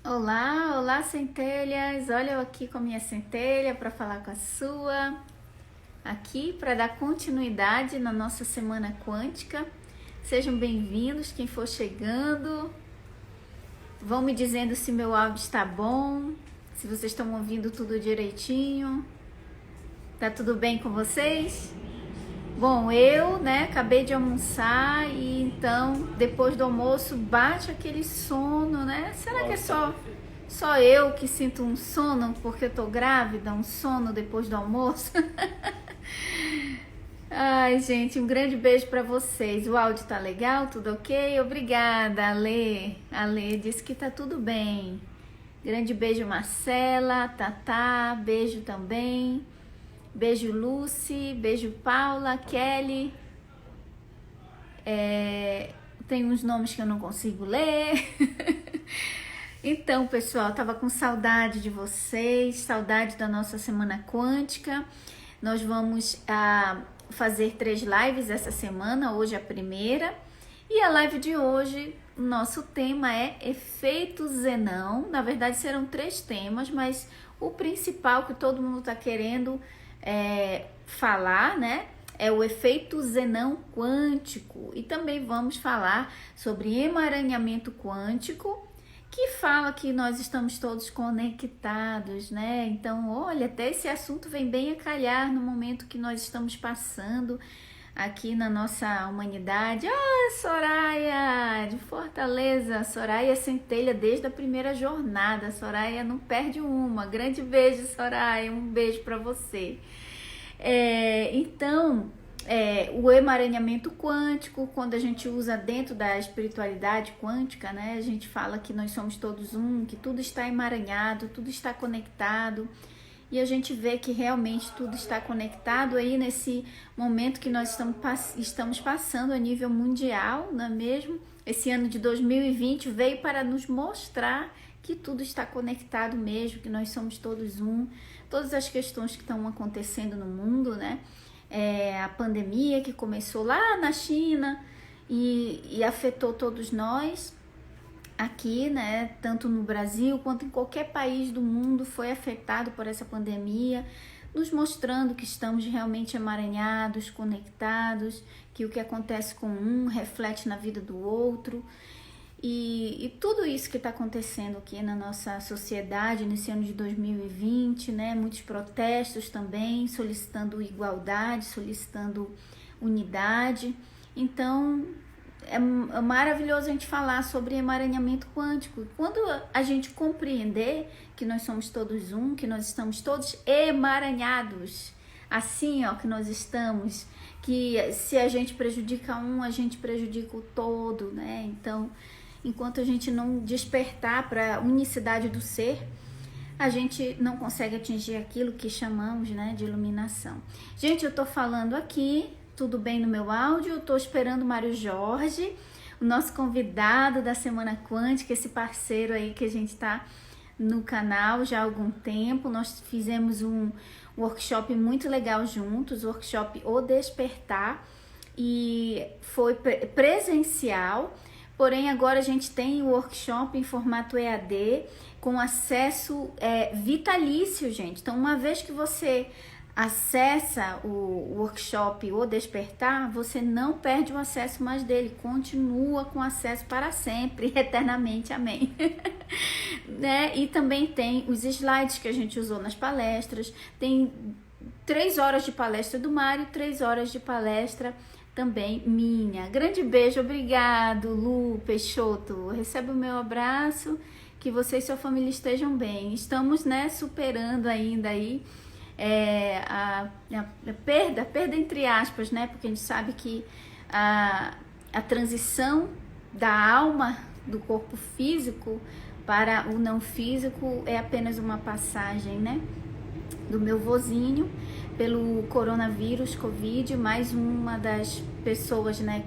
Olá, olá centelhas! Olha eu aqui com a minha centelha para falar com a sua, aqui para dar continuidade na nossa semana quântica. Sejam bem-vindos, quem for chegando. Vão me dizendo se meu áudio está bom, se vocês estão ouvindo tudo direitinho. Tá tudo bem com vocês? Bom, eu, acabei de almoçar e então, depois do almoço, bate aquele sono, né? Será que é só eu que sinto um sono porque eu tô grávida? Um sono depois do almoço? Ai, gente, um grande beijo pra vocês. O áudio tá legal? Tudo ok? Obrigada, Ale. Ale disse que tá tudo bem. Grande beijo, Marcela, Tatá, beijo também. Beijo, Lucy, beijo, Paula, Kelly. Tem uns nomes que eu não consigo ler. Então, pessoal, tava com saudade de vocês, saudade da nossa semana quântica. Nós vamos fazer 3 lives essa semana, hoje a primeira. E a live de hoje, o nosso tema é efeito Zenão. Na verdade, serão 3 temas, mas o principal que todo mundo tá querendo falar, né? É o efeito Zenão quântico. E também vamos falar sobre emaranhamento quântico, que fala que nós estamos todos conectados, né? Então, olha, até esse assunto vem bem a calhar no momento que nós estamos passando aqui na nossa humanidade. Soraya, de Fortaleza. Soraya centelha desde a primeira jornada. Soraya não perde uma. Grande beijo, Soraya. Um beijo para você. O emaranhamento quântico, quando a gente usa dentro da espiritualidade quântica, né? A gente fala que nós somos todos um, que tudo está emaranhado, tudo está conectado. E a gente vê que realmente tudo está conectado aí nesse momento que nós estamos passando a nível mundial, não é mesmo? Esse ano de 2020 veio para nos mostrar que tudo está conectado mesmo, que nós somos todos um. Todas as questões que estão acontecendo no mundo, né? A pandemia que começou lá na China e afetou todos nós aqui, né? Tanto no Brasil quanto em qualquer país do mundo foi afetado por essa pandemia, nos mostrando que estamos realmente emaranhados, conectados, que o que acontece com um reflete na vida do outro. E tudo isso que está acontecendo aqui na nossa sociedade nesse ano de 2020, né? Muitos protestos também, solicitando igualdade, solicitando unidade. Então, é maravilhoso a gente falar sobre emaranhamento quântico. Quando a gente compreender que nós somos todos um, que nós estamos todos emaranhados, assim, ó, que nós estamos, que se a gente prejudica um, a gente prejudica o todo, né? Então, enquanto a gente não despertar para a unicidade do ser, a gente não consegue atingir aquilo que chamamos, né, de iluminação. Gente, eu tô falando aqui, tudo bem no meu áudio? Eu tô esperando o Mário Jorge, o nosso convidado da Semana Quântica, esse parceiro aí que a gente tá no canal já há algum tempo. Nós fizemos um workshop muito legal juntos, o workshop O Despertar, e foi presencial. Porém, agora a gente tem o workshop em formato EAD, com acesso vitalício, gente. Então, uma vez que você acessa o workshop O Despertar, você não perde o acesso mais dele, continua com acesso para sempre, eternamente, amém. Né? E também tem os slides que a gente usou nas palestras, tem 3 horas de palestra do Mário, 3 horas de palestra também minha. Grande beijo, obrigado, Lu Peixoto. Recebe o meu abraço, que você e sua família estejam bem. Estamos, né, superando ainda aí a perda entre aspas, né? Porque a gente sabe que a transição da alma do corpo físico para o não físico é apenas uma passagem, né? Do meu vozinho pelo coronavírus, Covid, mais uma das pessoas, né,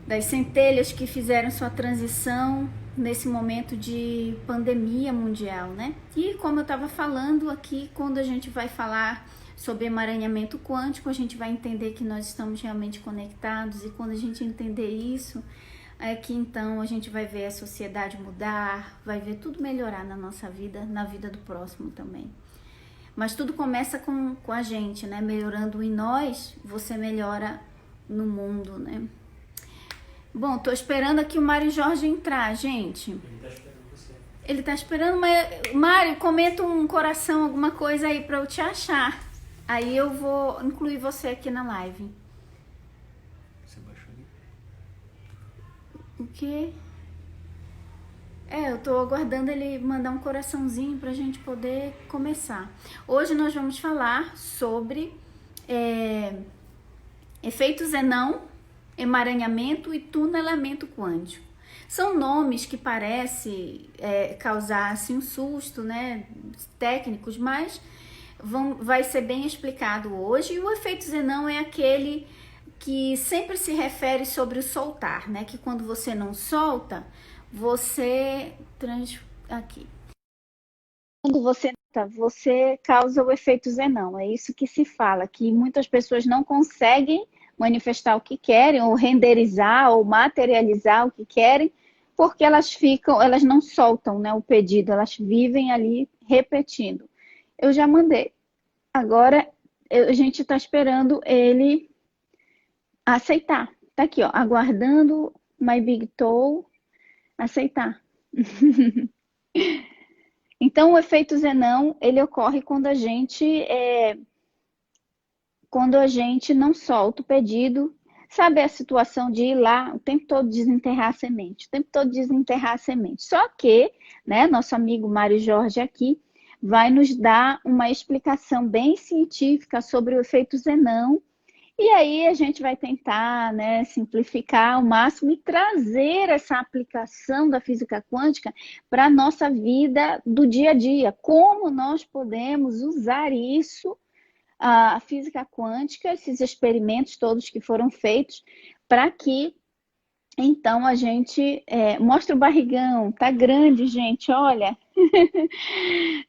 das centelhas que fizeram sua transição nesse momento de pandemia mundial, né? E como eu estava falando aqui, quando a gente vai falar sobre emaranhamento quântico, a gente vai entender que nós estamos realmente conectados, e quando a gente entender isso, é que então a gente vai ver a sociedade mudar, vai ver tudo melhorar na nossa vida, na vida do próximo também. Mas tudo começa com a gente, né? Melhorando em nós, você melhora no mundo, né? Bom, tô esperando aqui o Mário Jorge entrar, gente. Ele tá esperando você. Ele tá esperando, mas... Mário, comenta um coração, alguma coisa aí pra eu te achar. Aí eu vou incluir você aqui na live. Você baixou ali? O quê? Eu tô aguardando ele mandar um coraçãozinho pra gente poder começar. Hoje nós vamos falar sobre efeito Zenão, emaranhamento e tunelamento quântico. São nomes que parecem causar assim, um susto, né? Técnicos, mas vai ser bem explicado hoje. E o efeito Zenão é aquele que sempre se refere sobre o soltar, né? Que quando você não solta, você aqui. Quando você causa o efeito Zenão. É isso que se fala, que muitas pessoas não conseguem manifestar o que querem, ou renderizar, ou materializar o que querem, porque elas não soltam, né, o pedido, elas vivem ali repetindo. Eu já mandei. Agora a gente está esperando ele aceitar. Tá aqui, ó, aguardando my big toe aceitar. Então, o efeito Zenão, ele ocorre quando a gente não solta o pedido. Sabe a situação de ir lá o tempo todo desenterrar a semente, o tempo todo desenterrar a semente. Só que, né, nosso amigo Mário Jorge aqui vai nos dar uma explicação bem científica sobre o efeito Zenão. E aí a gente vai tentar, né, simplificar ao máximo e trazer essa aplicação da física quântica para a nossa vida do dia a dia. Como nós podemos usar isso, a física quântica, esses experimentos todos que foram feitos, para que então a gente mostra o barrigão, tá grande, gente, olha,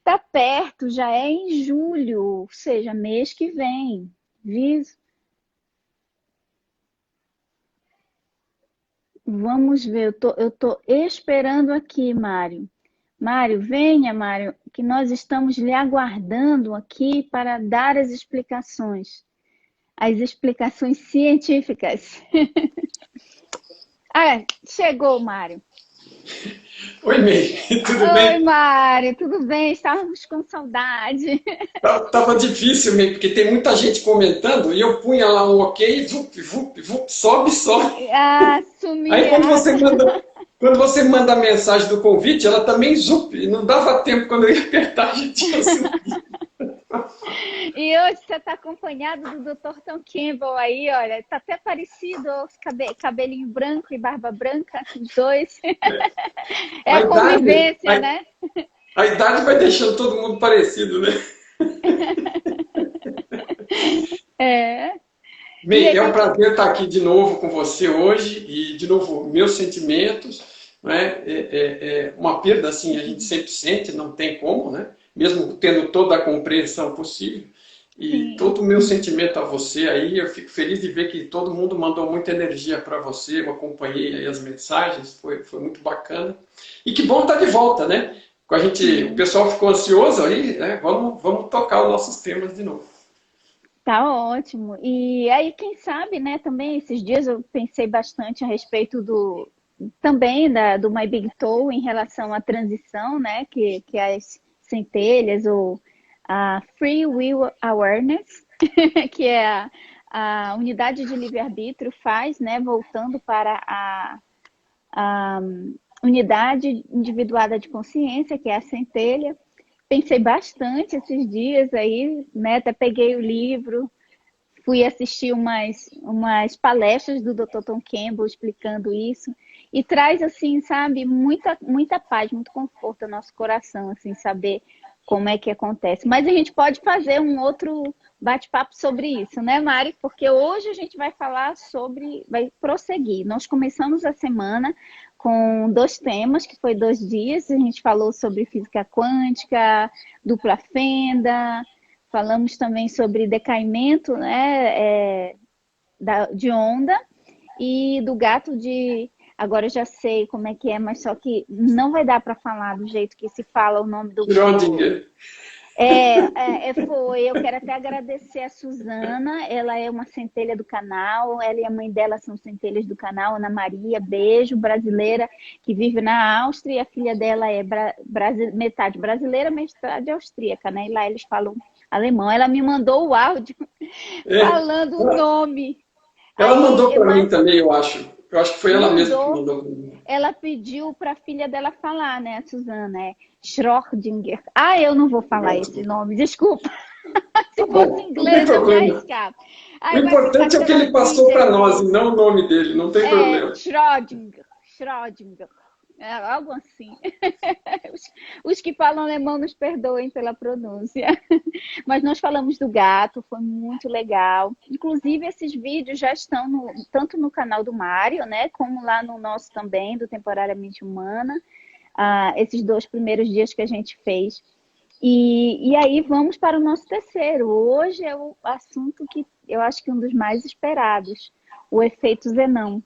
tá perto, já é em julho, ou seja, mês que vem, viu? Vamos ver, eu tô esperando aqui, Mário. Mário, venha, Mário, que nós estamos lhe aguardando aqui para dar as explicações científicas. Chegou, Mário. Oi, May, tudo Oi, bem? Mário, tudo bem? Estávamos com saudade. Tava difícil, May, porque tem muita gente comentando e eu punha lá um ok, vup, vup, vup, sobe, sobe. Sumi. Aí quando você manda a mensagem do convite, ela também zup, e não dava tempo quando eu ia apertar, a gente tinha subido. E hoje você está acompanhado do Dr. Tom Campbell aí, olha, tá até parecido, os cabelinho branco e barba branca, os dois. É a convivência, né? A idade vai deixando todo mundo parecido, né? Bem, é um prazer estar aqui de novo com você hoje e, de novo, meus sentimentos, né? É uma perda, assim, a gente sempre sente, não tem como, né? Mesmo tendo toda a compreensão possível. E Sim. todo o meu sentimento a você aí, eu fico feliz de ver que todo mundo mandou muita energia para você, eu acompanhei aí as mensagens, foi muito bacana. E que bom estar de volta, né? O pessoal ficou ansioso aí, né? Vamos tocar os nossos temas de novo. Tá ótimo. E aí, quem sabe, né, também esses dias eu pensei bastante a respeito do My Big Toe em relação à transição, né, que as centelhas ou a Free Will Awareness, que é a unidade de livre-arbítrio faz, né, voltando para a unidade individuada de consciência, que é a centelha. Pensei bastante esses dias aí, né? Até peguei o livro, fui assistir umas palestras do Dr. Tom Campbell explicando isso. E traz, assim, sabe, muita paz, muito conforto ao nosso coração, assim, saber como é que acontece. Mas a gente pode fazer um outro bate-papo sobre isso, né, Mari? Porque hoje a gente vai falar vai prosseguir. Nós começamos a semana com 2 temas, que foi 2 dias. A gente falou sobre física quântica, dupla fenda, falamos também sobre decaimento, né, de onda e do gato de Agora eu já sei como é que é, mas só que não vai dar para falar do jeito que se fala o nome do... Schrödinger. Foi. Eu quero até agradecer a Suzana, ela é uma centelha do canal, ela e a mãe dela são centelhas do canal, Ana Maria, beijo, brasileira, que vive na Áustria, e a filha dela é metade brasileira, metade austríaca, né? E lá eles falam alemão. Ela me mandou o áudio falando o nome. Ela Aí, mandou para mim também, eu acho. Eu acho que foi ela mesma que mandou para mim. Ela pediu para a filha dela falar, né, a Suzana, Schrödinger. Eu não vou falar esse nome, desculpa. Se fosse inglês, eu me arriscava. O importante é o que ele passou para nós, e não o nome dele, não tem problema. Schrödinger. Algo assim. Os que falam alemão nos perdoem pela pronúncia. Mas nós falamos do gato, foi muito legal. Inclusive, esses vídeos já estão tanto no canal do Mário, né, como lá no nosso também, do Temporariamente Humana. Esses 2 primeiros dias que a gente fez. E aí vamos para o nosso terceiro. Hoje é o assunto que eu acho que um dos mais esperados, o efeito Zenão.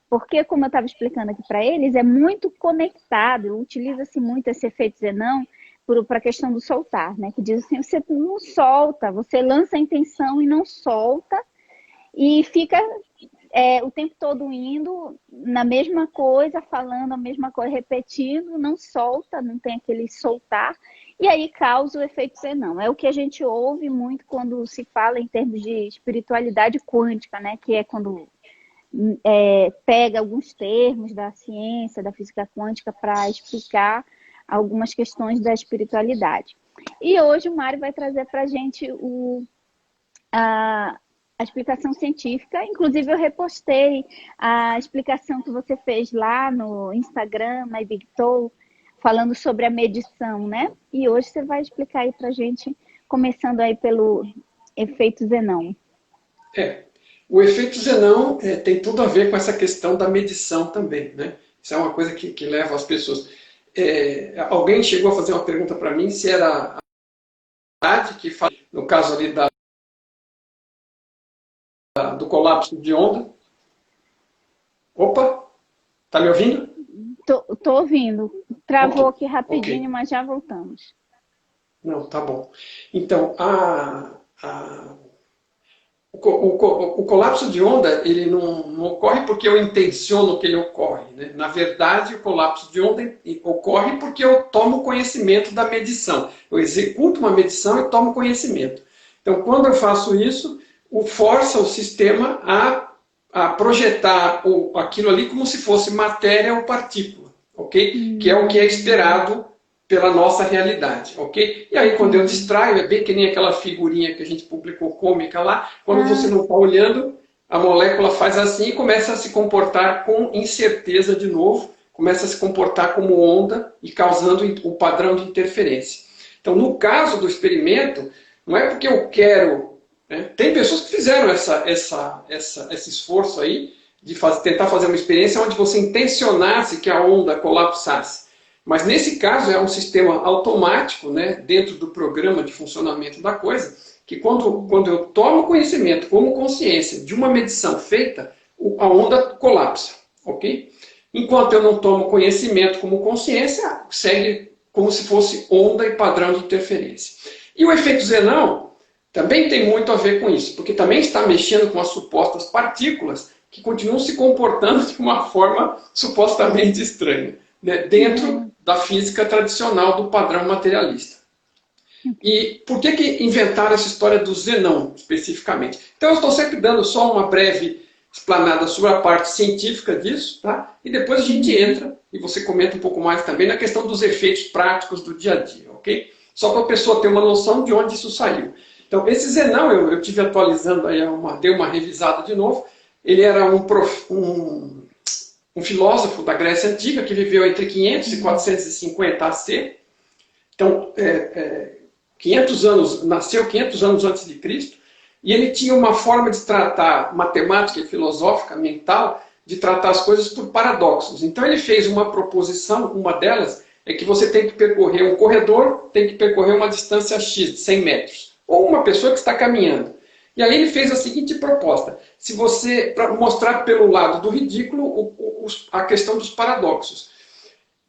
Porque, como eu estava explicando aqui para eles, é muito conectado, utiliza-se muito esse efeito Zenão para a questão do soltar, né? Que diz assim, você não solta, você lança a intenção e não solta, e fica o tempo todo indo na mesma coisa, falando a mesma coisa, repetindo, não solta, não tem aquele soltar, e aí causa o efeito Zenão. É o que a gente ouve muito quando se fala em termos de espiritualidade quântica, né? Que é quando... pega alguns termos da ciência, da física quântica para explicar algumas questões da espiritualidade. E hoje o Mário vai trazer para a gente a explicação científica. Inclusive eu repostei a explicação que você fez lá no Instagram, My Big Toe, falando sobre a medição, né? E hoje você vai explicar aí para a gente, começando aí pelo efeito Zenão. O efeito Zenão tem tudo a ver com essa questão da medição também, né? Isso é uma coisa que leva as pessoas... alguém chegou a fazer uma pergunta para mim se era a verdade que faz, no caso ali do colapso de onda. Opa, tá me ouvindo? Tô ouvindo. Travou aqui rapidinho, mas já voltamos. Não, tá bom. Então, o colapso de onda, ele não ocorre porque eu intenciono que ele ocorre, né? Na verdade, o colapso de onda ocorre porque eu tomo conhecimento da medição. Eu executo uma medição e tomo conhecimento. Então, quando eu faço isso, força o sistema a projetar aquilo ali como se fosse matéria ou partícula, ok? Que é o que é esperado pela nossa realidade, ok? E aí quando eu distraio, é bem que nem aquela figurinha que a gente publicou cômica lá, quando você não está olhando, a molécula faz assim e começa a se comportar com incerteza de novo, começa a se comportar como onda e causando o padrão de interferência. Então, no caso do experimento, não é porque eu quero... Né? Tem pessoas que fizeram esse esforço aí, de tentar fazer uma experiência onde você intencionasse que a onda colapsasse. Mas nesse caso é um sistema automático, né, dentro do programa de funcionamento da coisa, que quando eu tomo conhecimento como consciência de uma medição feita, a onda colapsa, ok? Enquanto eu não tomo conhecimento como consciência, segue como se fosse onda e padrão de interferência. E o efeito Zenão também tem muito a ver com isso, porque também está mexendo com as supostas partículas que continuam se comportando de uma forma supostamente estranha, né, dentro da física tradicional do padrão materialista. E por que inventaram essa história do Zenão, especificamente? Então eu estou sempre dando só uma breve explanada sobre a parte científica disso, tá? E depois a gente entra, e você comenta um pouco mais também, na questão dos efeitos práticos do dia a dia, ok? Só para a pessoa ter uma noção de onde isso saiu. Então esse Zenão, eu tive atualizando, aí dei uma revisada de novo, ele era um filósofo da Grécia Antiga que viveu entre 500 e 450 AC. Então, 500 anos, nasceu 500 anos antes de Cristo, e ele tinha uma forma de tratar matemática e filosófica, mental, de tratar as coisas por paradoxos. Então ele fez uma proposição, uma delas é que você tem que percorrer um corredor, tem que percorrer uma distância X, de 100 metros, ou uma pessoa que está caminhando. E aí ele fez a seguinte proposta: se você, para mostrar pelo lado do ridículo, a questão dos paradoxos.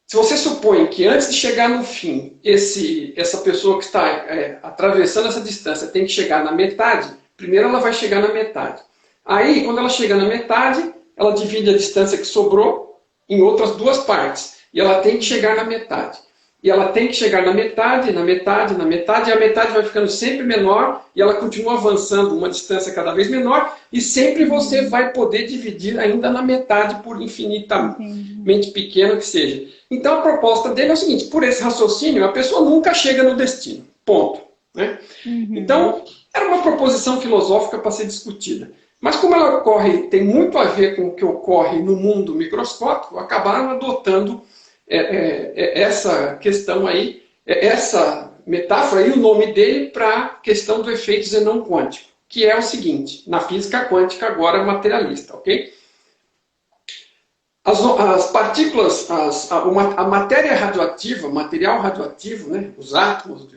Se você supõe que antes de chegar no fim, essa pessoa que está atravessando essa distância tem que chegar na metade, primeiro ela vai chegar na metade. Aí, quando ela chega na metade, ela divide a distância que sobrou em outras duas partes. E ela tem que chegar na metade. E ela tem que chegar na metade, na metade, na metade, e a metade vai ficando sempre menor, e ela continua avançando uma distância cada vez menor, e sempre você vai poder dividir ainda na metade, por infinitamente pequeno que seja. Então a proposta dele é o seguinte: por esse raciocínio, a pessoa nunca chega no destino. Ponto. Né? Então, era uma proposição filosófica para ser discutida. Mas como ela tem muito a ver com o que ocorre no mundo microscópico, acabaram adotando essa questão aí, essa metáfora e o nome dele para a questão do efeito Zenon quântico, que é o seguinte, na física quântica agora materialista, ok? As partículas, a matéria radioativa, material radioativo, né, os átomos,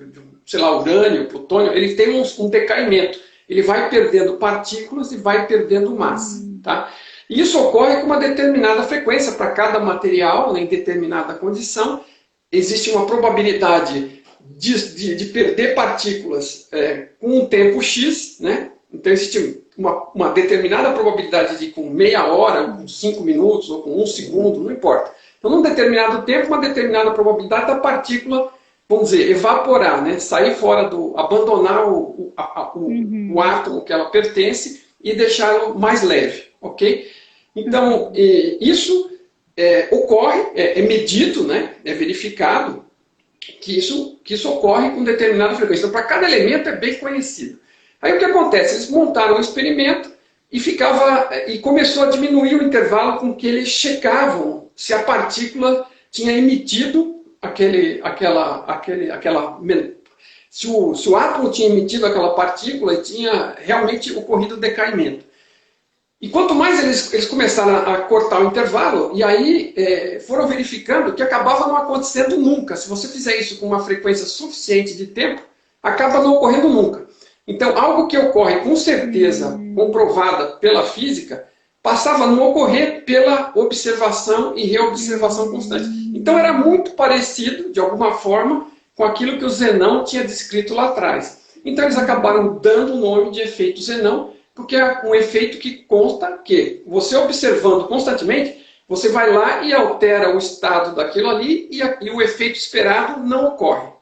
sei lá, urânio, plutônio, ele tem um decaimento. Ele vai perdendo partículas e vai perdendo massa. Tá? E isso ocorre com uma determinada frequência para cada material, né, em determinada condição. Existe uma probabilidade de perder partículas com um tempo X. Né? Então existe uma determinada probabilidade de com meia hora, ou com 5 minutos, ou com 1 segundo, não importa. Então, num determinado tempo, uma determinada probabilidade da partícula, vamos dizer, evaporar, né? Sair fora abandonar o átomo que ela pertence e deixá-lo mais leve, ok? Então, isso ocorre, é medido, né? É verificado que isso ocorre com determinada frequência. Então, para cada elemento é bem conhecido. Aí o que acontece? Eles montaram um experimento e começou a diminuir o intervalo com que eles checavam se a partícula tinha emitido se o átomo tinha emitido aquela partícula e tinha realmente ocorrido o decaimento. E quanto mais eles começaram a cortar o intervalo, e aí foram verificando que acabava não acontecendo nunca. Se você fizer isso com uma frequência suficiente de tempo, acaba não ocorrendo nunca. Então, algo que ocorre com certeza comprovada pela física, passava a não ocorrer pela observação e reobservação constante. Então era muito parecido, de alguma forma, com aquilo que o Zenon tinha descrito lá atrás. Então eles acabaram dando o nome de efeito Zenon, porque é um efeito que consta que, você observando constantemente, você vai lá e altera o estado daquilo ali e o efeito esperado não ocorre.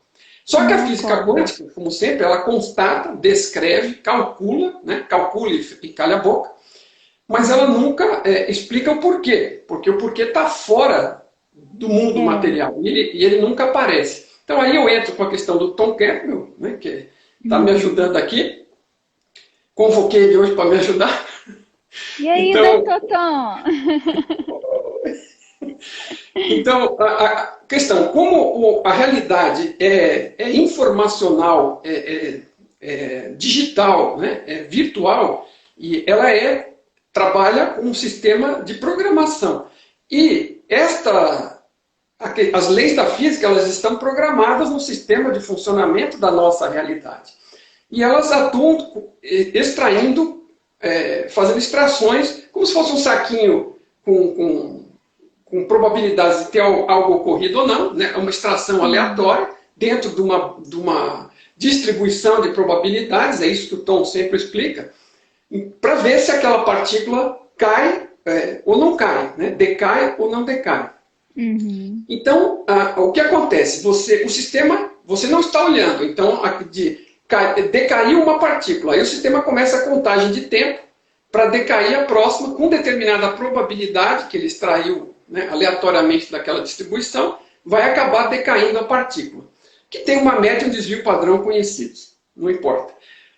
Só que a física quântica, como sempre, ela constata, descreve, calcula, né? Calcula e calha a boca, mas ela nunca explica o porquê. Porque o porquê está fora do mundo material. E ele nunca aparece. Então aí eu entro com a questão do Tom Campbell, né, que está me ajudando aqui. Convoquei ele hoje para me ajudar. E aí, doutor Tom? Então, a questão, como a realidade é informacional, digital, né, virtual, e ela trabalha com um sistema de programação. E as leis da física, elas estão programadas no sistema de funcionamento da nossa realidade. E elas atuam extraindo, fazendo extrações, como se fosse um saquinho com probabilidades de ter algo ocorrido ou não, né? Uma extração aleatória, dentro de uma distribuição de probabilidades, é isso que o Tom sempre explica, para ver se aquela partícula cai ou não cai, né? Decai ou não decai. Então, o que acontece? O sistema, você não está olhando, então decaiu uma partícula, aí o sistema começa a contagem de tempo para decair a próxima com determinada probabilidade que ele extraiu, né, aleatoriamente daquela distribuição, vai acabar decaindo a partícula, que tem uma média e um desvio padrão conhecidos, não importa.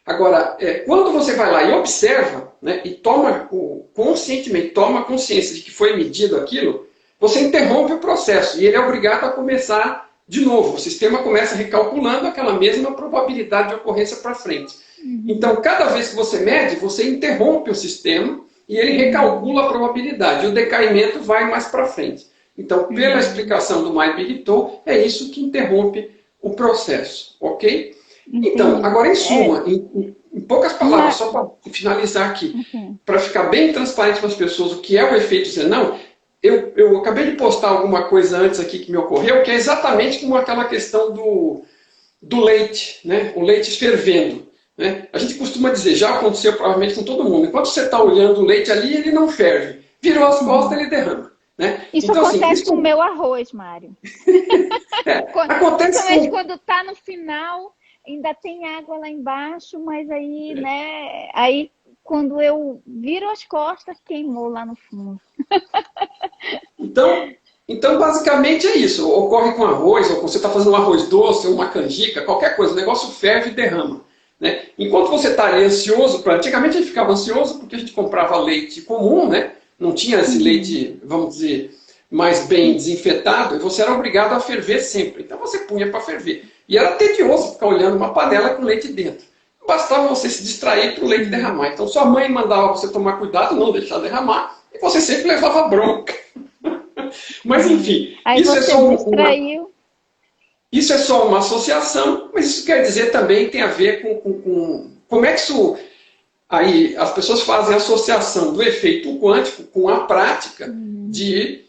Agora, quando você vai lá e observa, né, e conscientemente toma consciência de que foi medido aquilo, você interrompe o processo e ele é obrigado a começar de novo. O sistema começa recalculando aquela mesma probabilidade de ocorrência para frente. Então, cada vez que você mede, você interrompe o sistema e ele recalcula a probabilidade. E o decaimento vai mais para frente. Então, pela explicação do Mayer-Bigotto, é isso que interrompe o processo. Ok? Então, agora em suma, em poucas palavras, só para finalizar aqui, para ficar bem transparente para as pessoas o que é o efeito Zenon, eu acabei de postar alguma coisa antes aqui que me ocorreu, que é exatamente como aquela questão do leite, né? O leite fervendo. Né? A gente costuma dizer, já aconteceu provavelmente com todo mundo, enquanto você está olhando o leite ali, ele não ferve. Virou as costas, ele derrama. Né? Isso então, acontece assim, com o meu arroz, Mário. Acontece Principalmente quando está no final, ainda tem água lá embaixo, mas aí, né? Aí quando eu viro as costas, queimou lá no fundo. Então, basicamente é isso. Ocorre com arroz, ou você está fazendo um arroz doce, ou uma canjica, qualquer coisa, o negócio ferve e derrama. Né? Enquanto você está ali ansioso, antigamente a gente ficava ansioso porque a gente comprava leite comum, né? Não tinha esse leite, vamos dizer, mais bem desinfetado, e você era obrigado a ferver sempre. Então você punha para ferver. E era tedioso ficar olhando uma panela com leite dentro. Bastava você se distrair para o leite derramar. Então sua mãe mandava você tomar cuidado, não deixar derramar, e você sempre levava bronca. Mas enfim, aí isso você é só distraiu. Isso é só uma associação, mas isso quer dizer também tem a ver com como é que isso. Aí as pessoas fazem associação do efeito quântico com a prática de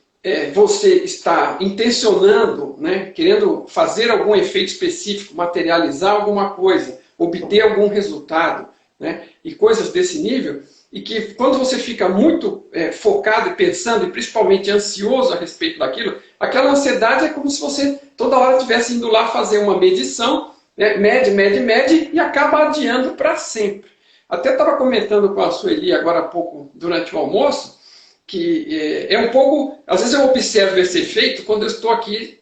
você estar intencionando, né, querendo fazer algum efeito específico, materializar alguma coisa, obter algum resultado, né, e coisas desse nível, e que quando você fica muito focado e pensando, e principalmente ansioso a respeito daquilo, aquela ansiedade é como se você toda hora estivesse indo lá fazer uma medição, né, mede, e acaba adiando para sempre. Até estava comentando com a Sueli agora há pouco, durante o almoço, que é um pouco... Às vezes eu observo esse efeito quando eu estou aqui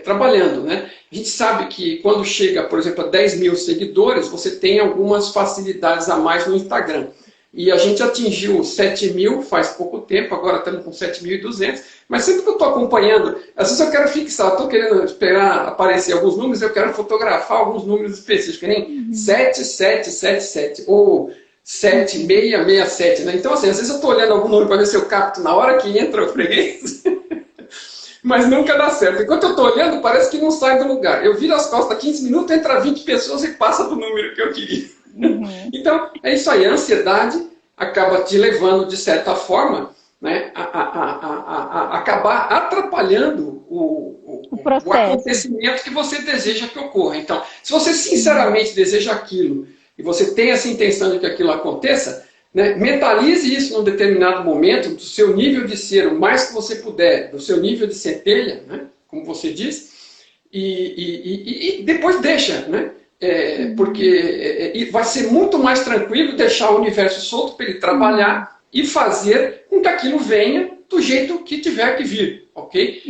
trabalhando. Né? A gente sabe que quando chega, por exemplo, a 10 mil seguidores, você tem algumas facilidades a mais no Instagram. E a gente atingiu 7 mil faz pouco tempo, agora estamos com 7.200, mas sempre que eu estou acompanhando, às vezes eu quero fixar, estou querendo esperar aparecer alguns números, eu quero fotografar alguns números específicos, que nem 7777 ou 7667. Né? Então, assim, às vezes eu estou olhando algum número para ver se eu capto na hora que entra o freguês, mas nunca dá certo. Enquanto eu estou olhando, parece que não sai do lugar. Eu viro as costas 15 minutos, entra 20 pessoas e passa do número que eu queria. Então, é isso aí. A ansiedade acaba te levando, de certa forma, né, a acabar atrapalhando o acontecimento que você deseja que ocorra. Então, se você sinceramente deseja aquilo e você tem essa intenção de que aquilo aconteça, né, mentalize isso num determinado momento, do seu nível de ser, o mais que você puder, do seu nível de centelha, né, como você diz, e depois deixa, né? Porque vai ser muito mais tranquilo deixar o universo solto para ele trabalhar e fazer com que aquilo venha do jeito que tiver que vir, ok?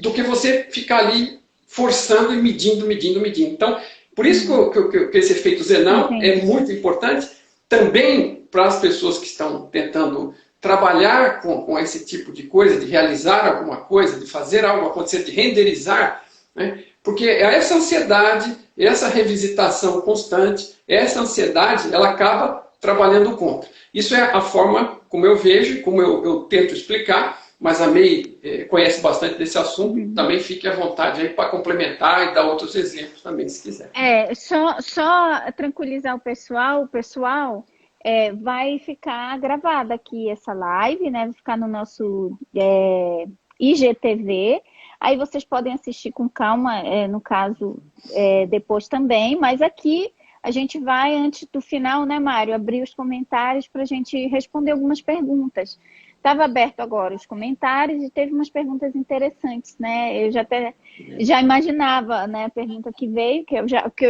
Do que você ficar ali forçando e medindo. Então, por isso que esse efeito Zenão é muito importante também para as pessoas que estão tentando trabalhar com esse tipo de coisa, de realizar alguma coisa, de fazer algo acontecer, de renderizar, né? Porque essa ansiedade, essa revisitação constante, essa ansiedade, ela acaba trabalhando contra. Isso é a forma como eu vejo, como eu tento explicar, mas a May conhece bastante desse assunto, também fique à vontade aí para complementar e dar outros exemplos também, se quiser. Só tranquilizar o pessoal, vai ficar gravada aqui essa live, né? Vai ficar no nosso IGTV. Aí vocês podem assistir com calma, no caso, depois também. Mas aqui a gente vai, antes do final, né, Mário, abrir os comentários para a gente responder algumas perguntas. Estava aberto agora os comentários e teve umas perguntas interessantes, né? Eu já imaginava, né, a pergunta que veio, que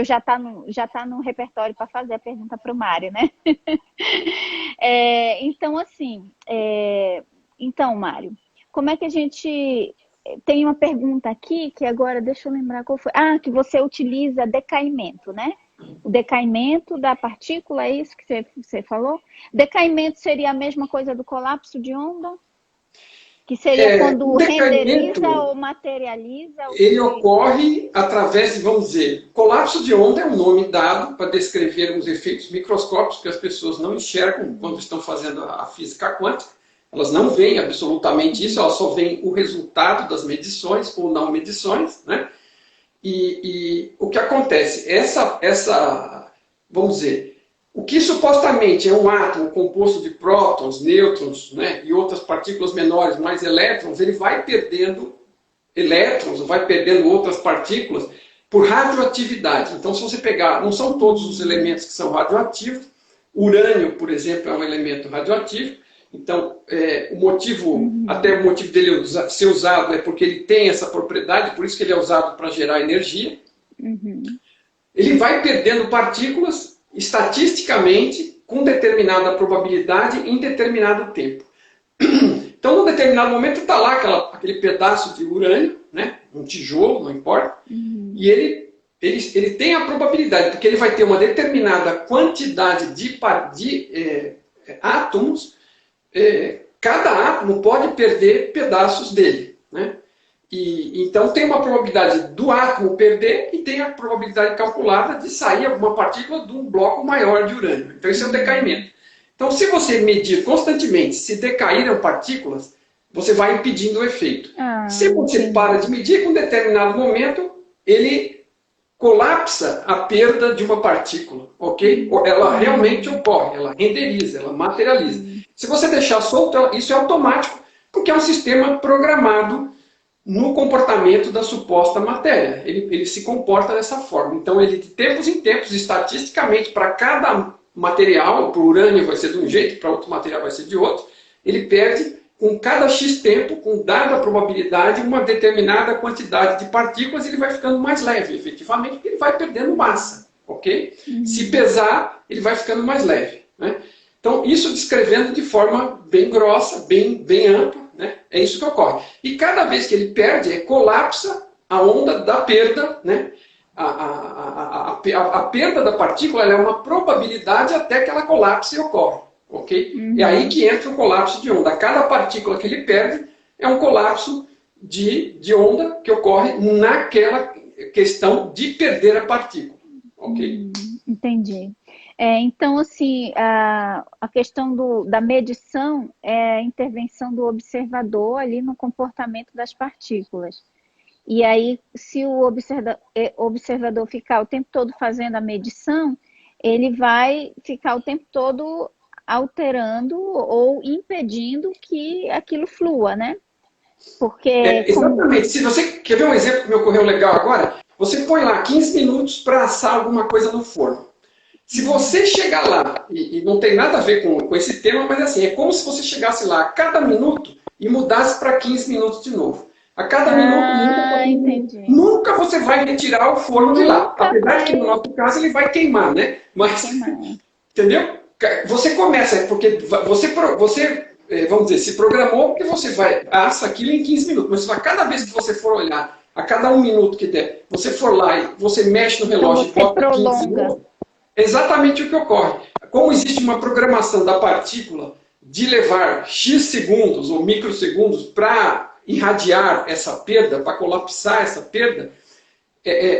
já tá no repertório para fazer a pergunta para o Mário, né? Então, assim, Mário, como é que a gente... Tem uma pergunta aqui, que agora, deixa eu lembrar qual foi. Que você utiliza decaimento, né? O decaimento da partícula, é isso que você falou? Decaimento seria a mesma coisa do colapso de onda? Que seria quando renderiza ou materializa? Ele ocorre através de, vamos dizer, colapso de onda é um nome dado para descrever os efeitos microscópicos que as pessoas não enxergam quando estão fazendo a física quântica. Elas não veem absolutamente isso, elas só veem o resultado das medições ou não medições, né? E o que acontece? Vamos dizer, O que supostamente é um átomo composto de prótons, nêutrons, né, e outras partículas menores, mais elétrons, ele vai perdendo elétrons, vai perdendo outras partículas por radioatividade. Então, se você pegar, não são todos os elementos que são radioativos, urânio, por exemplo, é um elemento radioativo. Então, até o motivo dele ser usado é porque ele tem essa propriedade, por isso que ele é usado para gerar energia. Ele vai perdendo partículas estatisticamente com determinada probabilidade em determinado tempo. Então, num determinado momento, está lá aquele pedaço de urânio, né? Um tijolo, não importa, e ele tem a probabilidade, porque ele vai ter uma determinada quantidade de átomos, cada átomo pode perder pedaços dele, né? E então tem uma probabilidade do átomo perder e tem a probabilidade calculada de sair alguma partícula de um bloco maior de urânio. Então isso é o decaimento. Então se você medir constantemente se decaíram partículas, você vai impedindo o efeito. Se você para de medir, com um determinado momento, ele colapsa a perda de uma partícula, ok? Ela realmente ocorre, ela renderiza, ela materializa. Se você deixar solto, isso é automático, porque é um sistema programado no comportamento da suposta matéria. Ele se comporta dessa forma. Então, ele de tempos em tempos, estatisticamente, para cada material, para o urânio vai ser de um jeito, para outro material vai ser de outro, ele perde, com cada X tempo, com dada probabilidade, uma determinada quantidade de partículas, ele vai ficando mais leve, efetivamente, porque ele vai perdendo massa, ok? Se pesar, ele vai ficando mais leve, né? Então, isso descrevendo de forma bem grossa, bem ampla, né? É isso que ocorre. E cada vez que ele perde, colapsa a onda da perda, né? A perda da partícula é uma probabilidade até que ela colapse e ocorre. Okay? É aí que entra o colapso de onda. Cada partícula que ele perde é um colapso de onda que ocorre naquela questão de perder a partícula. Okay? Entendi. Então, assim, a questão da medição é a intervenção do observador ali no comportamento das partículas. E aí, se o observador ficar o tempo todo fazendo a medição, ele vai ficar o tempo todo alterando ou impedindo que aquilo flua, né? Porque... exatamente. Se você quer ver um exemplo que me ocorreu legal agora, você põe lá 15 minutos para assar alguma coisa no forno. Se você chegar lá, e não tem nada a ver com esse tema, mas assim, é como se você chegasse lá a cada minuto e mudasse para 15 minutos de novo. A cada minuto, nunca você vai retirar o forno de lá. Apesar que no nosso caso ele vai queimar, né? Mas, entendeu? Você começa, porque você, vamos dizer, se programou porque você assa aquilo em 15 minutos. Mas a cada vez que você for olhar, a cada 1 minuto que der, você for lá e você mexe no relógio e bota 15 minutos, é exatamente o que ocorre. Como existe uma programação da partícula de levar X segundos ou microsegundos para irradiar essa perda, para colapsar essa perda,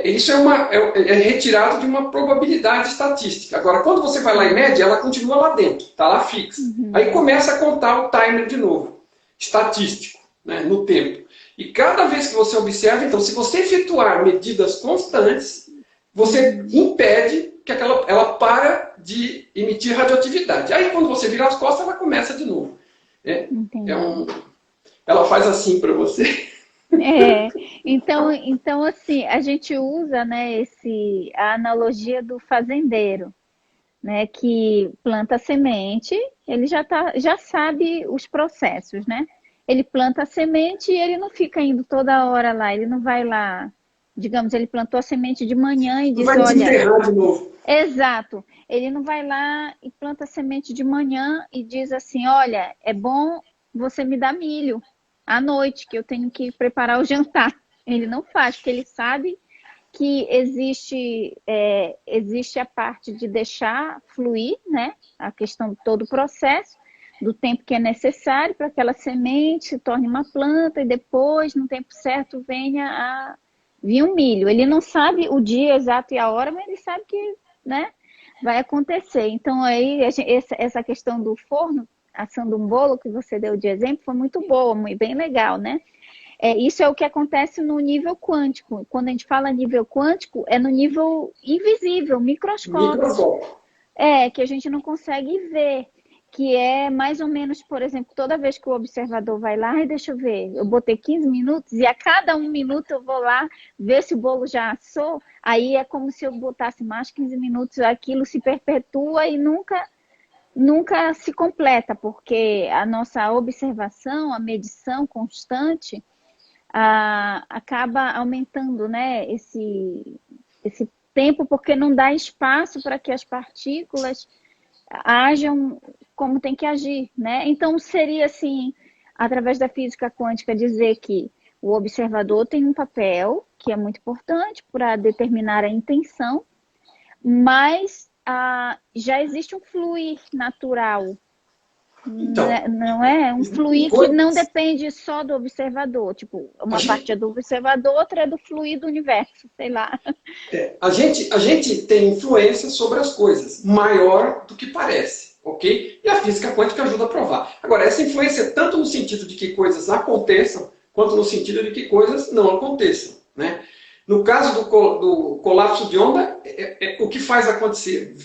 isso é retirado de uma probabilidade estatística. Agora, quando você vai lá e mede, ela continua lá dentro, está lá fixa. Aí começa a contar o timer de novo, estatístico, né, no tempo. E cada vez que você observa, então, se você efetuar medidas constantes, você impede que ela para de emitir radioatividade. Aí, quando você vira as costas, ela começa de novo. Ela faz assim para você. Então, assim, a gente usa, né, a analogia do fazendeiro, né, que planta a semente, ele já sabe os processos, né? Ele planta a semente e ele não fica indo toda hora lá, ele não vai lá, digamos, ele plantou a semente de manhã e diz, vai desenterrar de novo. Exato, ele não vai lá e planta a semente de manhã e diz assim, olha, é bom você me dar milho à noite, que eu tenho que preparar o jantar. Ele não faz, porque ele sabe que existe a parte de deixar fluir, né? A questão de todo o processo, do tempo que é necessário para que aquela semente se torne uma planta e depois, no tempo certo, venha a vir um milho. Ele não sabe o dia exato e a hora, mas ele sabe que, né, vai acontecer. Então, aí, essa questão do forno, assando um bolo que você deu de exemplo, foi muito boa, bem legal, né? Isso é o que acontece no nível quântico. Quando a gente fala nível quântico, é no nível invisível, microscópico. que a gente não consegue ver, que é mais ou menos, por exemplo, toda vez que o observador vai lá, deixa eu ver, eu botei 15 minutos e a cada 1 minuto eu vou lá ver se o bolo já assou, aí é como se eu botasse mais 15 minutos, aquilo se perpetua e nunca se completa, porque a nossa observação, a medição constante, acaba aumentando, né, esse tempo, porque não dá espaço para que as partículas ajam como tem que agir, né? Então, seria assim, através da física quântica, dizer que o observador tem um papel que é muito importante para determinar a intenção, mas já existe um fluir natural, Então, não é? Um fluir que não depende só do observador, tipo, uma parte é do observador, outra é do fluir do universo, sei lá. A gente tem influência sobre as coisas, maior do que parece, ok? E a física quântica ajuda a provar. Agora, essa influência é tanto no sentido de que coisas aconteçam, quanto no sentido de que coisas não aconteçam, né? No caso do colapso de onda, o que faz acontecer?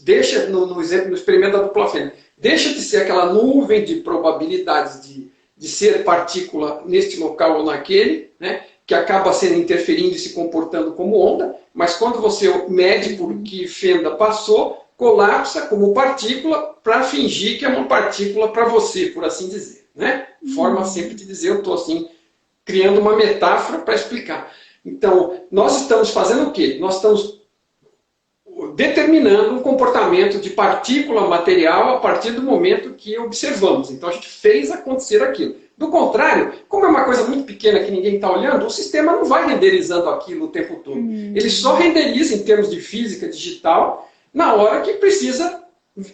Deixa, no experimento da dupla fêmea, deixa de ser aquela nuvem de probabilidades de ser partícula neste local ou naquele, né? Que acaba sendo interferindo e se comportando como onda, mas quando você mede por que fenda passou, colapsa como partícula para fingir que é uma partícula para você, por assim dizer, né? Forma sempre de dizer, eu estou assim, criando uma metáfora para explicar. Então, nós estamos fazendo o quê? Nós estamos determinando um comportamento de partícula material a partir do momento que observamos. Então, a gente fez acontecer aquilo. Do contrário, como é uma coisa muito pequena que ninguém está olhando, o sistema não vai renderizando aquilo o tempo todo. Ele só renderiza em termos de física digital na hora que precisa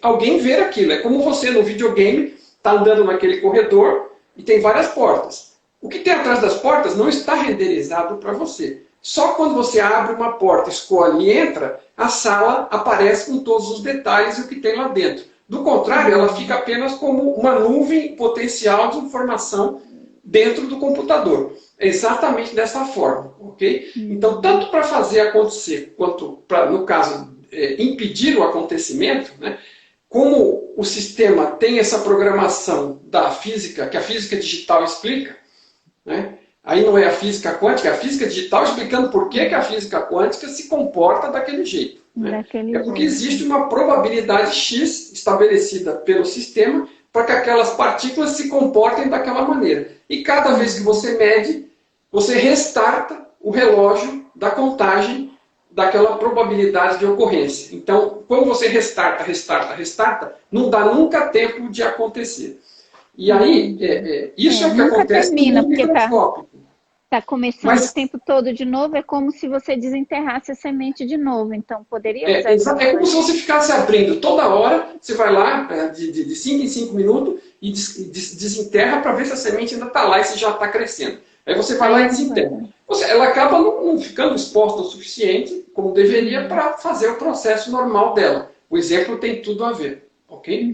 alguém ver aquilo. É como você no videogame está andando naquele corredor e tem várias portas. O que tem atrás das portas não está renderizado para você. Só quando você abre uma porta, escolhe e entra, a sala aparece com todos os detalhes e o que tem lá dentro. Do contrário, ela fica apenas como uma nuvem potencial de informação dentro do computador. É exatamente dessa forma, ok? Então, tanto para fazer acontecer, quanto para, no caso, impedir o acontecimento, né? Como o sistema tem essa programação da física, que a física digital explica, né? Aí não é a física quântica, é a física digital explicando por que a física quântica se comporta daquele jeito. Né? É porque existe uma probabilidade X estabelecida pelo sistema para que aquelas partículas se comportem daquela maneira. E cada vez que você mede, você restarta o relógio da contagem daquela probabilidade de ocorrência. Então, quando você restarta, não dá nunca tempo de acontecer. E aí, isso é o que acontece no microscópio. Está começando o tempo todo de novo, é como se você desenterrasse a semente de novo. Então, poderia usar isso. É como se você ficasse abrindo toda hora, você vai lá de 5 em 5 minutos e desenterra para ver se a semente ainda está lá e se já está crescendo. Aí você vai lá e desenterra. Ela acaba não ficando exposta o suficiente, como deveria, para fazer o processo normal dela. O exemplo tem tudo a ver. Ok?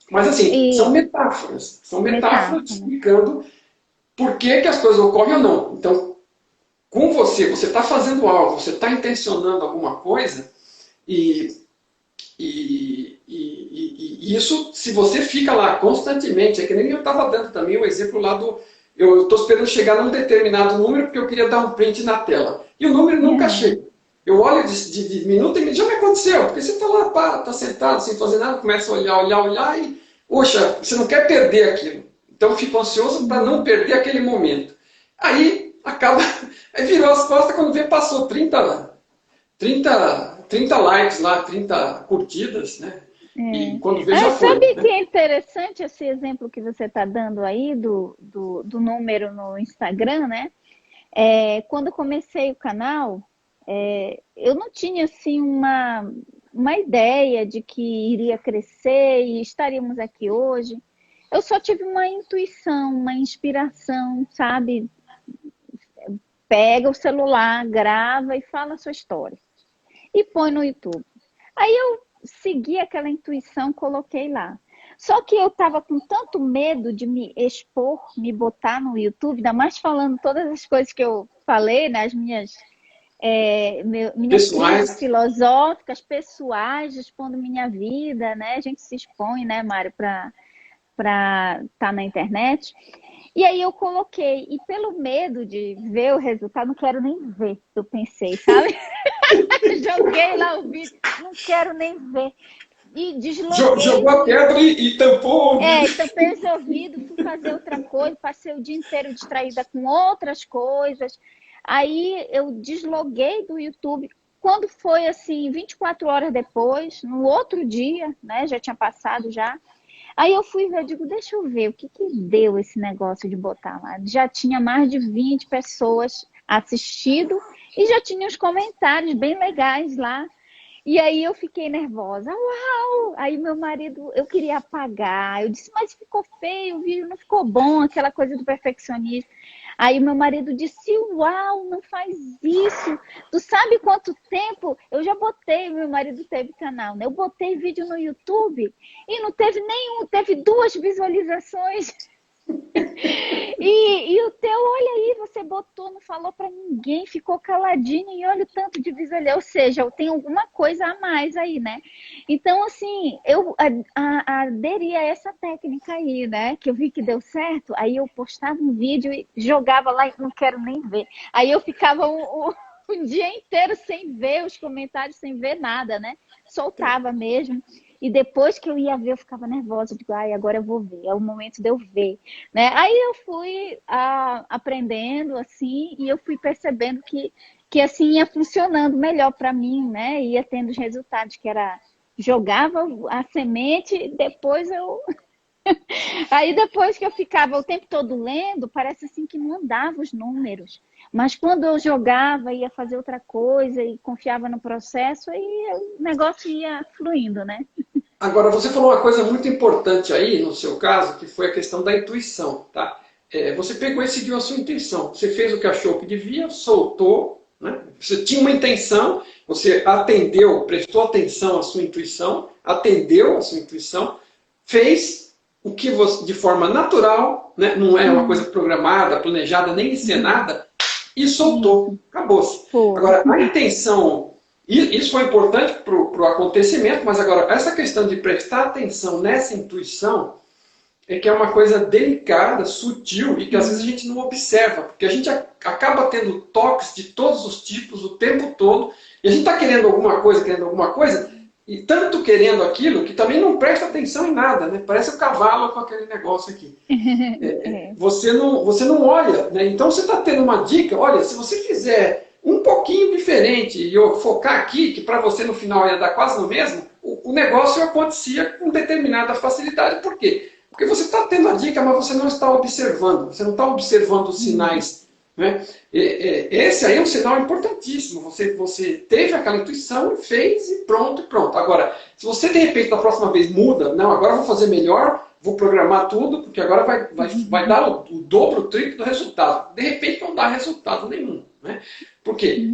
Mas assim, são metáforas. São metáforas explicando por que as coisas ocorrem ou não. Então, com você está fazendo algo, você está intencionando alguma coisa, e isso, se você fica lá constantemente, é que nem eu estava dando também o exemplo lá do... Eu estou esperando chegar num determinado número porque eu queria dar um print na tela. E o número nunca chega. Eu olho de minuto em minuto, já me aconteceu, porque você está lá, está sentado, sem fazer nada, começa a olhar e, poxa, você não quer perder aquilo. Então eu fico ansioso para não perder aquele momento. Aí virou as costas quando vê, passou 30 likes lá, 30 curtidas, né? E quando vê, já foi. Sabe que é interessante esse exemplo que você está dando aí do número no Instagram, né? Quando comecei o canal, eu não tinha assim uma ideia de que iria crescer e estaríamos aqui hoje. Eu só tive uma intuição, uma inspiração, sabe? Pega o celular, grava e fala a sua história. E põe no YouTube. Aí eu segui aquela intuição, coloquei lá. Só que eu estava com tanto medo de me expor, me botar no YouTube, ainda mais falando todas as coisas que eu falei, nas minhas minhas Pessoais. crises filosóficas, pessoais, expondo minha vida, né? A gente se expõe, né, Mário, para estar na internet. E aí eu coloquei, e pelo medo de ver o resultado, não quero nem ver, eu pensei, sabe? Joguei lá o vídeo, não quero nem ver. E desloguei. Jogou a pedra e tampou o ouvido. Tampei os ouvidos, fui fazer outra coisa, passei o dia inteiro distraída com outras coisas. Aí eu desloguei do YouTube. Quando foi assim, 24 horas depois, no outro dia, né? Já tinha passado já. Aí eu fui ver, eu digo, deixa eu ver o que deu esse negócio de botar lá. Já tinha mais de 20 pessoas assistido e já tinha os comentários bem legais lá. E aí eu fiquei nervosa. Uau! Aí meu marido, eu queria apagar. Eu disse, mas ficou feio, o vídeo não ficou bom, aquela coisa do perfeccionismo. Aí meu marido disse, uau, não faz isso. Tu sabe quanto tempo? Eu já botei, meu marido teve canal, né? Eu botei vídeo no YouTube e não teve nenhum, teve 2 visualizações. E o teu, olha aí, você botou, não falou pra ninguém, ficou caladinho e olha o tanto de visualização. Ou seja, eu tenho alguma coisa a mais aí, né? Então, assim, eu aderi a essa técnica aí, né? Que eu vi que deu certo. Aí eu postava um vídeo e jogava lá e não quero nem ver. Aí eu ficava um dia inteiro sem ver os comentários, sem ver nada, né? Soltava mesmo. E depois que eu ia ver, eu ficava nervosa. Digo, ai, agora eu vou ver, é o momento de eu ver, né? Aí eu fui aprendendo, assim, e eu fui percebendo que assim ia funcionando melhor para mim, né? Ia tendo os resultados, que era, jogava a semente, depois eu... Aí depois que eu ficava o tempo todo lendo, parece assim que não andava os números. Mas quando eu jogava, ia fazer outra coisa e confiava no processo, aí o negócio ia fluindo, né? Agora, você falou uma coisa muito importante aí, no seu caso, que foi a questão da intuição, tá? Você pegou e seguiu a sua intuição. Você fez o que achou que devia, soltou, né? Você tinha uma intenção, você atendeu, prestou atenção à sua intuição, atendeu à sua intuição, fez o que você, de forma natural, né? Não é uma coisa programada, planejada, nem encenada, e soltou. Acabou-se. Agora, a intenção... Isso foi importante para o acontecimento, mas agora, essa questão de prestar atenção nessa intuição é que é uma coisa delicada, sutil e que às vezes a gente não observa, porque a gente acaba tendo toques de todos os tipos o tempo todo e a gente está querendo alguma coisa, e tanto querendo aquilo que também não presta atenção em nada, né? Parece o cavalo com aquele negócio aqui. Você não olha, né? Então você está tendo uma dica, olha, se você fizer um pouquinho diferente e eu focar aqui, que para você no final ia dar quase no mesmo, o negócio acontecia com determinada facilidade. Por quê? Porque você está tendo a dica, mas você não está observando. Você não está observando os sinais. Né? Esse aí é um sinal importantíssimo. Você teve aquela intuição e fez e pronto. Agora, se você de repente da próxima vez muda, não, agora eu vou fazer melhor, vou programar tudo, porque agora vai dar o dobro, o triplo do resultado. De repente não dá resultado nenhum. Né? Por quê?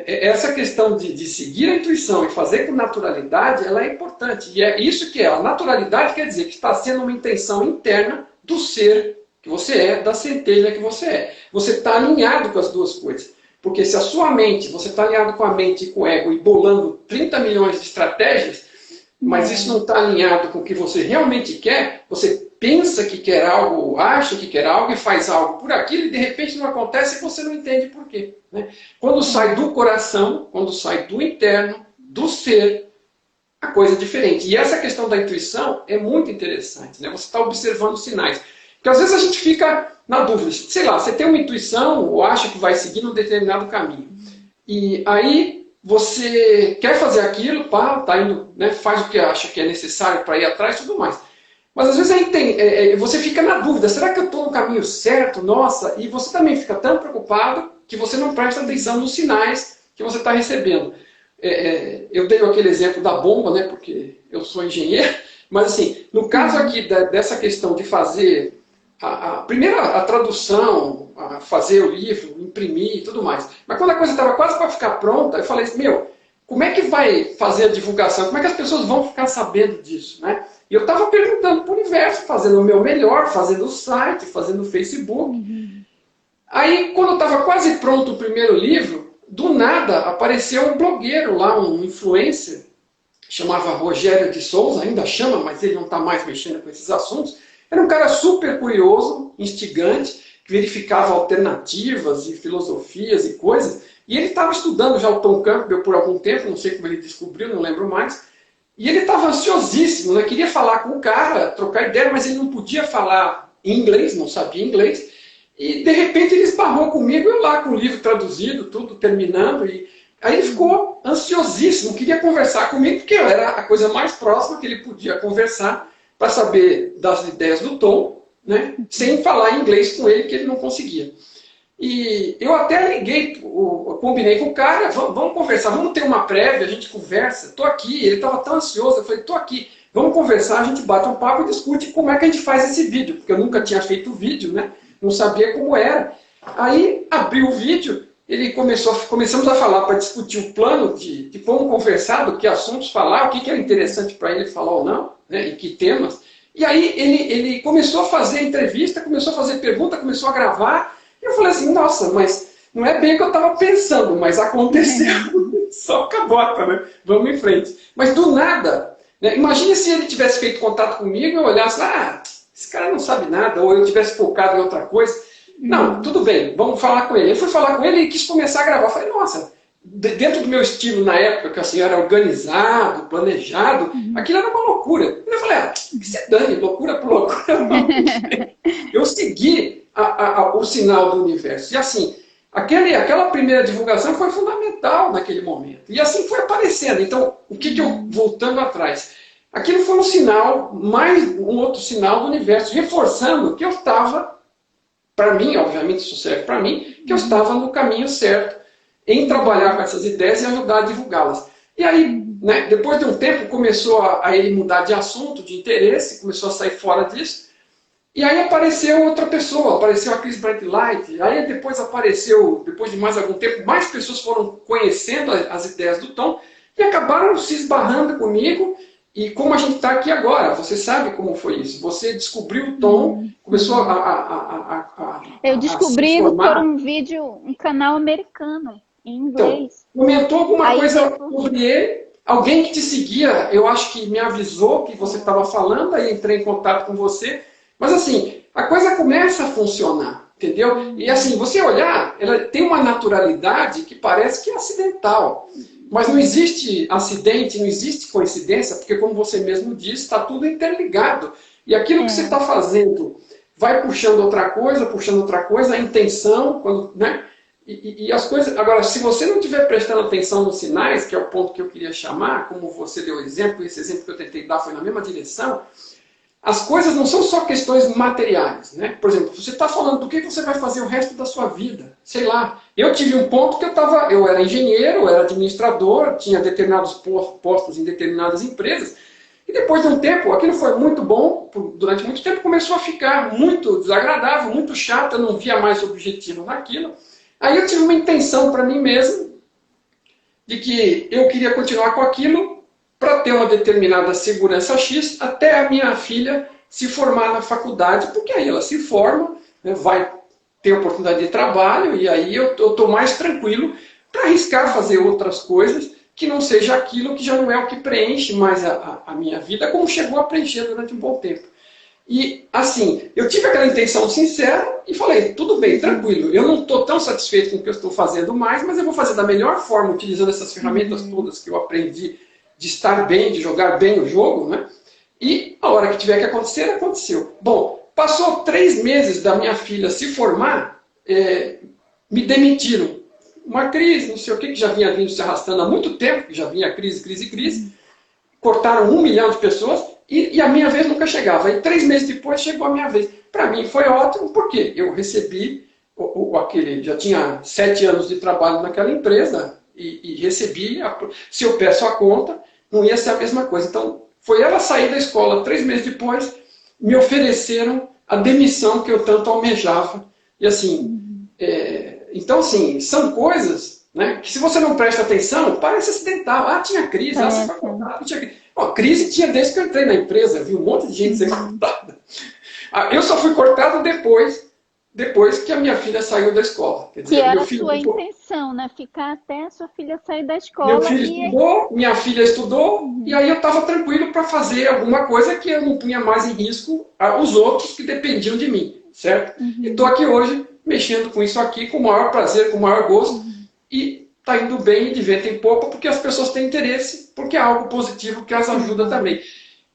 Essa questão de seguir a intuição e fazer com naturalidade, ela é importante. E é isso que é. A naturalidade quer dizer que está sendo uma intenção interna do ser que você é, da centelha que você é. Você está alinhado com as duas coisas. Porque se a sua mente, você está alinhado com a mente e com o ego e bolando 30 milhões de estratégias, mas isso não está alinhado com o que você realmente quer, você pensa que quer algo, acha que quer algo e faz algo por aquilo e de repente não acontece e você não entende por quê. Né? Quando sai do coração, quando sai do interno, do ser, a coisa é diferente. E essa questão da intuição é muito interessante. Né? Você está observando os sinais. Porque às vezes a gente fica na dúvida. Sei lá, você tem uma intuição ou acha que vai seguir um determinado caminho. E aí você quer fazer aquilo, tá indo, né, faz o que acha que é necessário para ir atrás e tudo mais. Mas às vezes você fica na dúvida, será que eu estou no caminho certo? Nossa, e você também fica tão preocupado que você não presta atenção nos sinais que você está recebendo. Eu dei aquele exemplo da bomba, né, porque eu sou engenheiro, mas assim, no caso aqui dessa questão de fazer primeiro a tradução, a fazer o livro, imprimir e tudo mais. Mas quando a coisa estava quase para ficar pronta, eu falei assim, como é que vai fazer a divulgação? Como é que as pessoas vão ficar sabendo disso? Né? E eu estava perguntando para o universo, fazendo o meu melhor, fazendo o site, fazendo o Facebook. Aí, quando estava quase pronto o primeiro livro, do nada, apareceu um blogueiro lá, um influencer, chamava Rogério de Souza, ainda chama, mas ele não está mais mexendo com esses assuntos. Era um cara super curioso, instigante, que verificava alternativas e filosofias e coisas. E ele estava estudando já o Tom Campbell por algum tempo, não sei como ele descobriu, não lembro mais. E ele estava ansiosíssimo, né? Queria falar com o cara, trocar ideia, mas ele não podia falar em inglês, não sabia inglês. E de repente ele esbarrou comigo, eu lá com o livro traduzido, tudo terminando. E aí ele ficou ansiosíssimo, queria conversar comigo, porque eu era a coisa mais próxima que ele podia conversar para saber das ideias do Tom, né? Sem falar inglês com ele, que ele não conseguia. E eu até liguei, eu combinei com o cara, vamos conversar, vamos ter uma prévia, a gente conversa, estou aqui, ele estava tão ansioso, eu falei, estou aqui, vamos conversar, a gente bate um papo e discute como é que a gente faz esse vídeo, porque eu nunca tinha feito vídeo, né? Não sabia como era. Aí abriu o vídeo, começamos a falar para discutir o plano de como conversar, do que assuntos falar, o que era interessante para ele falar ou não, né? E que temas. E aí ele começou a fazer entrevista, começou a fazer pergunta, começou a gravar. E eu falei assim, nossa, mas não é bem o que eu estava pensando, mas aconteceu. Só cabota, né? Vamos em frente. Mas do nada, né? Imagine se ele tivesse feito contato comigo e eu olhasse, esse cara não sabe nada, ou eu tivesse focado em outra coisa. Não, tudo bem, vamos falar com ele. Eu fui falar com ele e quis começar a gravar. Eu falei, nossa, dentro do meu estilo na época, que assim, era organizado, planejado, aquilo era uma loucura. Eu falei, que se dane, loucura por loucura. Eu segui o sinal do universo. E assim, aquela primeira divulgação foi fundamental naquele momento. E assim foi aparecendo. Então, voltando atrás, aquilo foi um sinal, mais um outro sinal do universo, reforçando que eu estava, para mim, obviamente isso serve para mim, que eu estava no caminho certo em trabalhar com essas ideias e ajudar a divulgá-las. E aí, né, depois de um tempo, começou a ele mudar de assunto, de interesse, começou a sair fora disso. E aí apareceu outra pessoa, apareceu a Chris Brightlight, aí depois apareceu, depois de mais algum tempo, mais pessoas foram conhecendo as ideias do Tom e acabaram se esbarrando comigo. E como a gente está aqui agora, você sabe como foi isso. Você descobriu o Tom, começou Eu descobri por um vídeo, um canal americano, em inglês. Então, comentou alguma coisa sobre ele, alguém que te seguia, eu acho que me avisou que você estava falando, aí entrei em contato com você. Mas assim, a coisa começa a funcionar, entendeu? E assim, você olhar, ela tem uma naturalidade que parece que é acidental. Mas não existe acidente, não existe coincidência, porque como você mesmo disse, está tudo interligado. E aquilo que você está fazendo vai puxando outra coisa, a intenção, né? E as coisas... Agora, se você não estiver prestando atenção nos sinais, que é o ponto que eu queria chamar, como você deu o exemplo, esse exemplo que eu tentei dar foi na mesma direção, as coisas não são só questões materiais, né? Por exemplo, você está falando do que você vai fazer o resto da sua vida. Sei lá, eu tive um ponto que eu era engenheiro, eu era administrador, tinha determinados postos em determinadas empresas, e depois de um tempo, aquilo foi muito bom, durante muito tempo começou a ficar muito desagradável, muito chato, eu não via mais objetivo naquilo. Aí eu tive uma intenção para mim mesmo, de que eu queria continuar com aquilo, para ter uma determinada segurança X, até a minha filha se formar na faculdade, porque aí ela se forma, né, vai ter oportunidade de trabalho, e aí eu estou mais tranquilo para arriscar fazer outras coisas, que não seja aquilo que já não é o que preenche mais a minha vida, como chegou a preencher durante um bom tempo. E assim, eu tive aquela intenção sincera e falei, tudo bem, tranquilo, eu não estou tão satisfeito com o que eu estou fazendo mais, mas eu vou fazer da melhor forma, utilizando essas ferramentas todas que eu aprendi, de estar bem, de jogar bem o jogo, né? E a hora que tiver que acontecer, aconteceu. Bom, passou 3 meses da minha filha se formar, me demitiram. Uma crise, não sei o que já vinha vindo se arrastando há muito tempo, que já vinha crise. Cortaram 1 milhão de pessoas e a minha vez nunca chegava. E 3 meses depois chegou a minha vez. Para mim foi ótimo, porque eu recebi, já tinha 7 anos de trabalho naquela empresa, e recebi, se eu peço a conta, não ia ser a mesma coisa. Então, foi ela sair da escola 3 meses depois, me ofereceram a demissão que eu tanto almejava. E assim, então assim, são coisas, né, que se você não presta atenção, parece acidental. Tinha crise, você foi cortado, tinha crise. Crise tinha desde que eu entrei na empresa, vi um monte de gente ser cortada. Eu só fui cortado depois depois que a minha filha saiu da escola. Quer Que dizer, era meu a filho, sua intenção, né? Ficar até a sua filha sair da meu escola filho e... estudou, minha filha estudou, e Uhum, aí eu estava tranquilo para fazer alguma coisa que eu não punha mais em risco os outros que dependiam de mim, certo? E estou uhum, aqui hoje mexendo com isso aqui com o maior prazer, com o maior gosto, uhum. e está indo bem de vento em popa, porque as pessoas têm interesse, porque é algo positivo que as Que ajuda bom, também.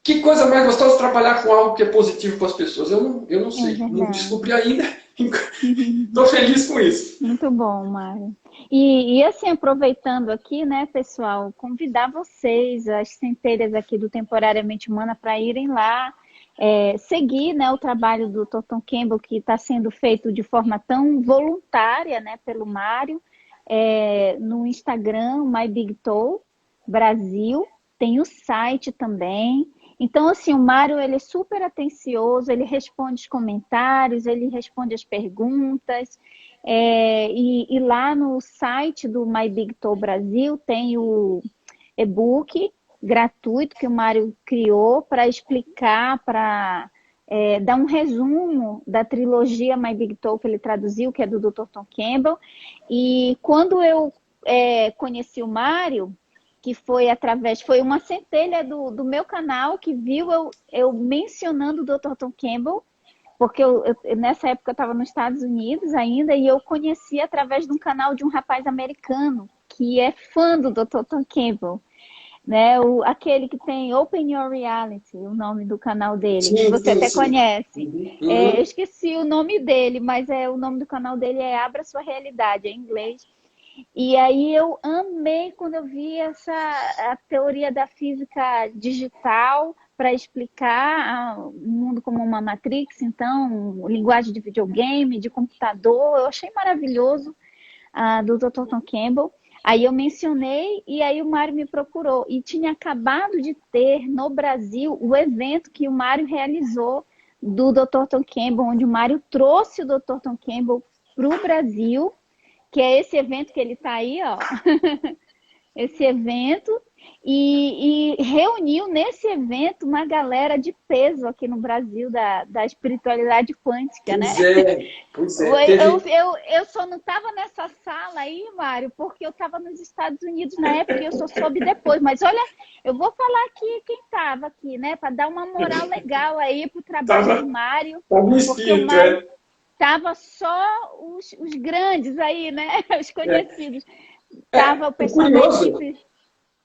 Que coisa mais gostosa trabalhar com algo que é positivo para as pessoas? Eu não é sei, não verdade. descobri ainda. Estou feliz com isso. Muito bom, Mário. Assim, aproveitando aqui, né, pessoal, convidar vocês, as centelhas aqui do Temporariamente Humana, para irem lá, seguir, né, o trabalho do Dr. Campbell, que está sendo feito de forma tão voluntária, né, pelo Mário, no Instagram, My Big Toe Brasil, tem o site também. Então, assim, o Mário, ele é super atencioso, ele responde os comentários, ele responde as perguntas, e lá no site do My Big Toe Brasil tem o e-book gratuito que o Mário criou para explicar, para dar um resumo da trilogia My Big Toe que ele traduziu, que é do Dr. Tom Campbell. E quando eu conheci o Mário, que foi uma centelha do meu canal que viu eu mencionando o Dr. Tom Campbell, porque nessa época eu estava nos Estados Unidos ainda, e eu conheci através de um canal de um rapaz americano que é fã do Dr. Tom Campbell, né? Aquele que tem Open Your Reality, o nome do canal dele, que Sim, você sim, até sim. conhece. Uhum, Eu uhum. esqueci o nome dele, mas o nome do canal dele é Abra Sua Realidade, em inglês. E aí eu amei quando eu vi a teoria da física digital para explicar o mundo como uma matrix, então, linguagem de videogame, de computador, eu achei maravilhoso do Dr. Tom Campbell. Aí eu mencionei e aí o Mário me procurou. E tinha acabado de ter no Brasil o evento que o Mário realizou do Dr. Tom Campbell, onde o Mário trouxe o Dr. Tom Campbell para o Brasil, que é esse evento que ele está aí, ó, esse evento, e reuniu nesse evento uma galera de peso aqui no Brasil da espiritualidade quântica, né? Pois é, pois é. Eu só não estava nessa sala aí, Mário, porque eu estava nos Estados Unidos na época e eu só soube depois. Mas olha, eu vou falar aqui quem estava aqui, né? Para dar uma moral legal aí para o trabalho do Tava, Mário, tava no porque o espírito, Mário é. tava só os grandes aí, né? Os É. conhecidos. Tava o O pessoal da curioso, equipe.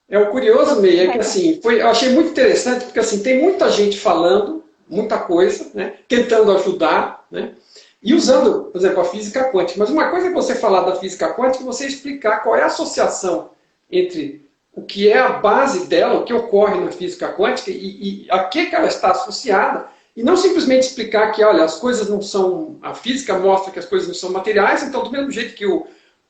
o curioso, Ney, é que Vai falar. assim, eu achei muito interessante, porque assim, tem muita gente falando, muita coisa, né, tentando ajudar, né, e usando, por exemplo, a física quântica. Mas uma coisa é você falar da física quântica e você explicar qual é a associação entre o que é a base dela, o que ocorre na física quântica e a que ela está associada, e não simplesmente explicar que, olha, as coisas não são... A física mostra que as coisas não são materiais, então do mesmo jeito que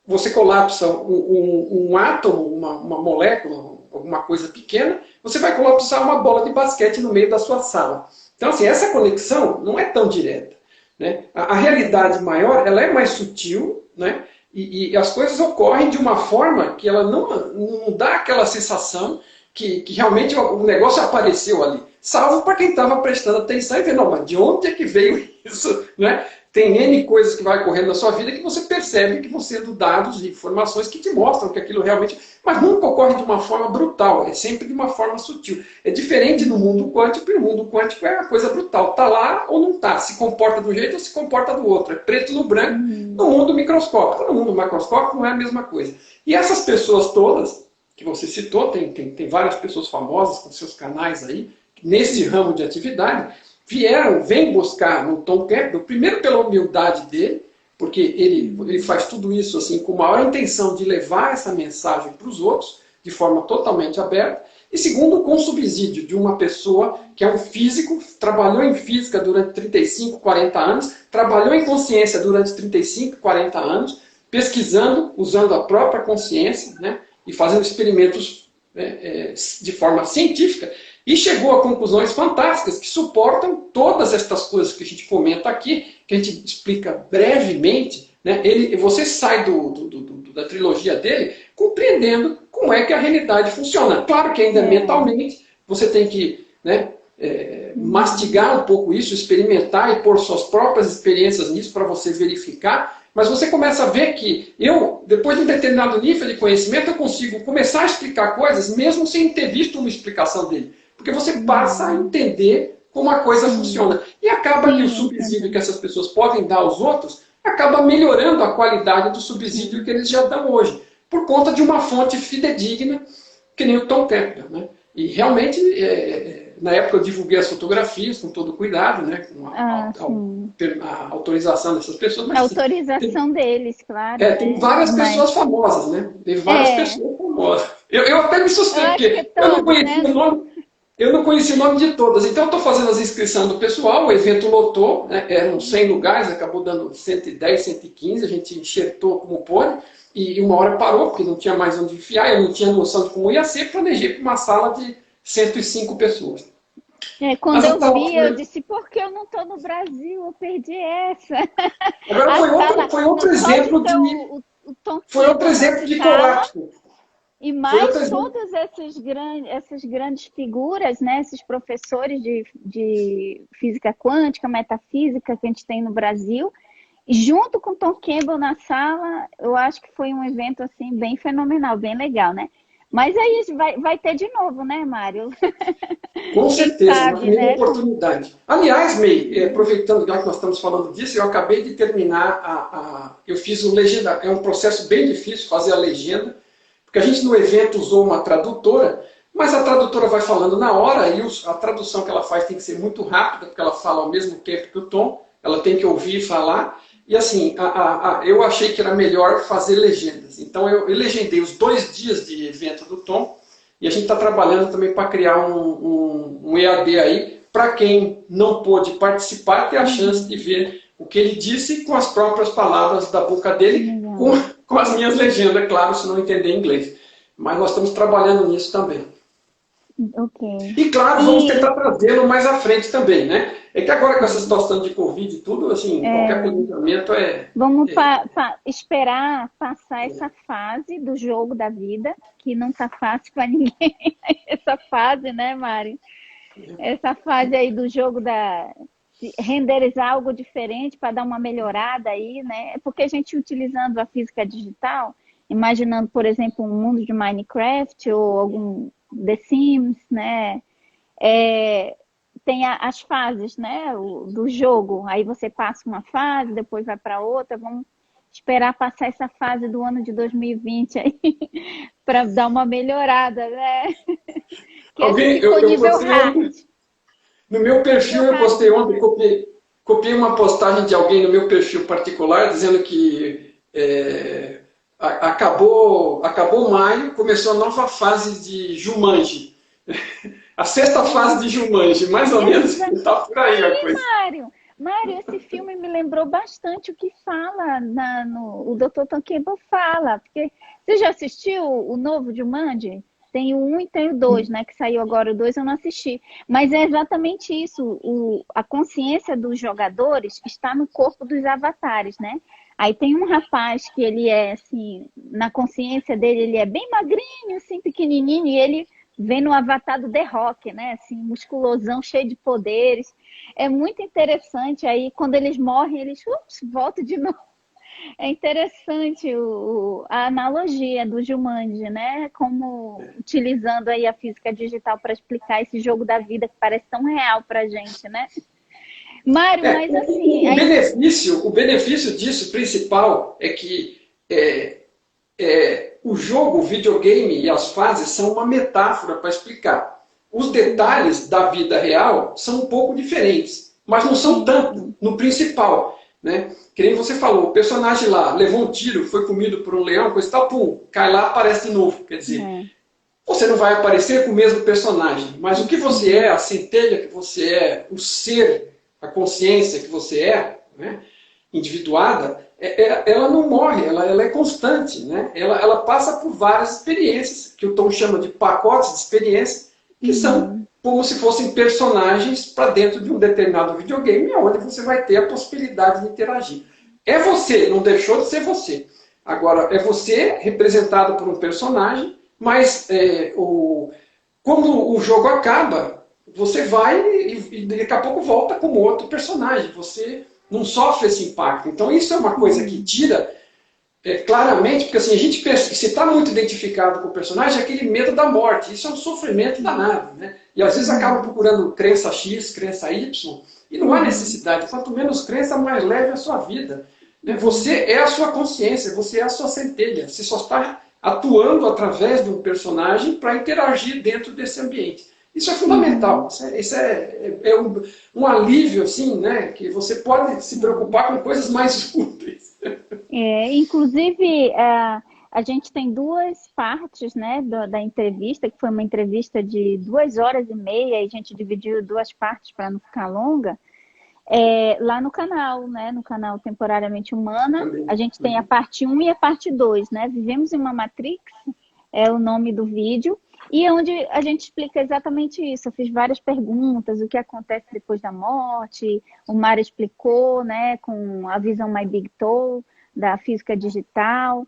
você colapsa um átomo, uma molécula, alguma coisa pequena, você vai colapsar uma bola de basquete no meio da sua sala. Então, assim, essa conexão não é tão direta. Né? A realidade maior, ela é mais sutil, né? E as coisas ocorrem de uma forma que ela não dá aquela sensação que realmente o negócio apareceu ali. Salvo para quem estava prestando atenção e vendo, não, mas de onde é que veio isso? Né? Tem N coisas que vai ocorrendo na sua vida que você percebe que vão sendo dados e informações que te mostram que aquilo realmente... Mas nunca ocorre de uma forma brutal, é sempre de uma forma sutil. É diferente no mundo quântico, porque o mundo quântico é uma coisa brutal. Está lá ou não está, se comporta de um jeito ou se comporta do outro. É preto no branco, no mundo microscópico. No mundo macroscópico não é a mesma coisa. E essas pessoas todas, que você citou, tem várias pessoas famosas com seus canais aí, nesse ramo de atividade, vêm buscar no Tom Campbell, primeiro pela humildade dele, porque ele faz tudo isso assim com a maior intenção de levar essa mensagem para os outros, de forma totalmente aberta, e segundo, com o subsídio de uma pessoa que é um físico, trabalhou em física durante 35, 40 anos, trabalhou em consciência durante 35, 40 anos, pesquisando, usando a própria consciência, né, e fazendo experimentos de forma científica, e chegou a conclusões fantásticas que suportam todas estas coisas que a gente comenta aqui, que a gente explica brevemente. Né? Você sai da trilogia dele compreendendo como é que a realidade funciona. Claro que ainda mentalmente você tem que, né, mastigar um pouco isso, experimentar e pôr suas próprias experiências nisso para você verificar, mas você começa a ver que depois de um determinado nível de conhecimento, eu consigo começar a explicar coisas mesmo sem ter visto uma explicação dele. Porque você passa a entender como a coisa funciona. E acaba que o subsídio que essas pessoas podem dar aos outros acaba melhorando a qualidade do subsídio que eles já dão hoje, por conta de uma fonte fidedigna, que nem o Tom Campbell, né? E realmente, na época eu divulguei as fotografias com todo cuidado, né? Com a autorização dessas pessoas. Mas, a autorização deles, claro. Tem várias pessoas famosas, né? Tem várias pessoas famosas. Eu até me assustei, porque eu não conhecia o nome. Eu não conhecia o nome de todas, então eu estou fazendo as inscrições do pessoal, o evento lotou, né? Eram 100 lugares, acabou dando 110, 115, a gente enxertou como pôde, e uma hora parou, porque não tinha mais onde enfiar, eu não tinha noção de como ia ser, planejei para uma sala de 105 pessoas. Quando eu vi, eu disse, por que eu não estou no Brasil? Eu perdi essa. Agora foi outro exemplo de colapso. E mais todas essas grandes figuras, né, esses professores de física quântica, metafísica que a gente tem no Brasil, junto com Tom Campbell na sala, eu acho que foi um evento assim, bem fenomenal, bem legal, né? Mas aí vai ter de novo, né, Mário? Com certeza, uma primeira oportunidade. Aliás, May, aproveitando já que nós estamos falando disso, eu acabei de terminar eu fiz o legenda, é um processo bem difícil fazer a legenda, porque a gente no evento usou uma tradutora, mas a tradutora vai falando na hora e a tradução que ela faz tem que ser muito rápida, porque ela fala ao mesmo tempo que o Tom, ela tem que ouvir e falar. E assim, eu achei que era melhor fazer legendas. Então eu legendei os 2 dias de evento do Tom e a gente está trabalhando também para criar um EAD aí para quem não pôde participar ter a chance de ver o que ele disse com as próprias palavras da boca dele, com as minhas legendas, é claro, se não entender inglês. Mas nós estamos trabalhando nisso também. Okay. E claro, vamos tentar trazê-lo mais à frente também, né? É que agora com essa situação de Covid e tudo, assim, qualquer planejamento Vamos esperar passar essa fase do jogo da vida, que não tá fácil para ninguém, essa fase, né, Mari? Essa fase aí do jogo de renderizar algo diferente para dar uma melhorada aí, né? Porque a gente utilizando a física digital, imaginando, por exemplo, um mundo de Minecraft ou algum The Sims, né? Tem as fases, né? Do jogo. Aí você passa uma fase, depois vai para outra. Vamos esperar passar essa fase do ano de 2020 aí para dar uma melhorada, né? No meu perfil eu postei ontem, copiei uma postagem de alguém no meu perfil particular dizendo que acabou maio, começou a nova fase de Jumanji. A 6ª fase de Jumanji, mais ou menos, está por aí a coisa. Mário, esse filme me lembrou bastante o que fala, o Dr. Tom Campbell fala, porque você já assistiu o novo Jumanji? Tem o 1 e tem o 2, né? Que saiu agora, o 2 eu não assisti. Mas é exatamente isso, a consciência dos jogadores está no corpo dos avatares, né? Aí tem um rapaz que ele é, assim, na consciência dele, ele é bem magrinho, assim, pequenininho, e ele vem no avatar do The Rock, né? Assim, musculosão, cheio de poderes. É muito interessante. Aí, quando eles morrem, eles voltam de novo. É interessante a analogia do Jumanji, né? Como utilizando aí a física digital para explicar esse jogo da vida que parece tão real para a gente, né? Mário, mas assim... O benefício disso, principal, é que o jogo, o videogame e as fases são uma metáfora para explicar. Os detalhes da vida real são um pouco diferentes, mas não são tanto no principal, né? Que nem você falou, o personagem lá levou um tiro, foi comido por um leão, coisa e tal, pum, cai lá, aparece de novo. Quer dizer, você não vai aparecer com o mesmo personagem, mas o que você é, a centelha que você é, o ser, a consciência que você é, né, individuada, ela não morre, ela é constante, né? Ela passa por várias experiências, que o Tom chama de pacotes de experiências, que são como se fossem personagens para dentro de um determinado videogame, onde você vai ter a possibilidade de interagir. É você, não deixou de ser você. Agora, é você representado por um personagem, mas como o jogo acaba, você vai e daqui a pouco volta como outro personagem. Você não sofre esse impacto. Então isso é uma coisa que tira claramente, porque assim, a gente pensa que se está muito identificado com o personagem, é aquele medo da morte. Isso é um sofrimento danado, né? E às vezes acaba procurando crença X, crença Y, e não há necessidade. Quanto menos crença, mais leve é a sua vida. Né? Você é a sua consciência, você é a sua centelha. Você só está atuando através de um personagem para interagir dentro desse ambiente. Isso é fundamental. Isso é um alívio, assim, né? Que você pode se preocupar com coisas mais úteis. Inclusive, a gente tem duas partes, né, da entrevista, que foi uma entrevista de 2 horas e meia, e a gente dividiu duas partes para não ficar longa, lá no canal, né, no canal Temporariamente Humana. A gente tem a parte 1 e a parte 2, né? Vivemos em uma Matrix, é o nome do vídeo, e onde a gente explica exatamente isso. Eu fiz várias perguntas, o que acontece depois da morte, o Mário explicou, né, com a visão My Big Toe, da física digital,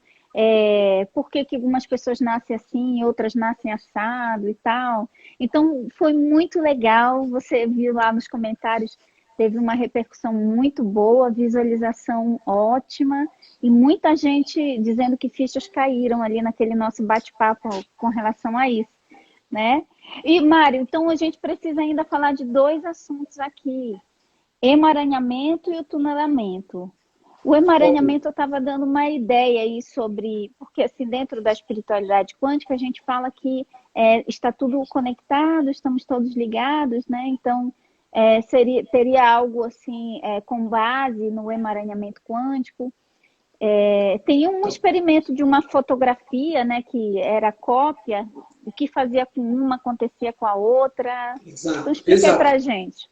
por que algumas pessoas nascem assim, outras nascem assado e tal. Então, foi muito legal, você viu lá nos comentários, teve uma repercussão muito boa, visualização ótima, e muita gente dizendo que fichas caíram ali naquele nosso bate-papo com relação a isso, né? E, Mário, então a gente precisa ainda falar de dois assuntos aqui, emaranhamento e o tunelamento. O emaranhamento, eu estava dando uma ideia aí sobre, porque assim, dentro da espiritualidade quântica, a gente fala que está tudo conectado, estamos todos ligados, né? Então, teria algo assim, com base no emaranhamento quântico. Tem um experimento de uma fotografia, né, que era cópia, o que fazia com uma acontecia com a outra. Exato. Então, explica para a gente.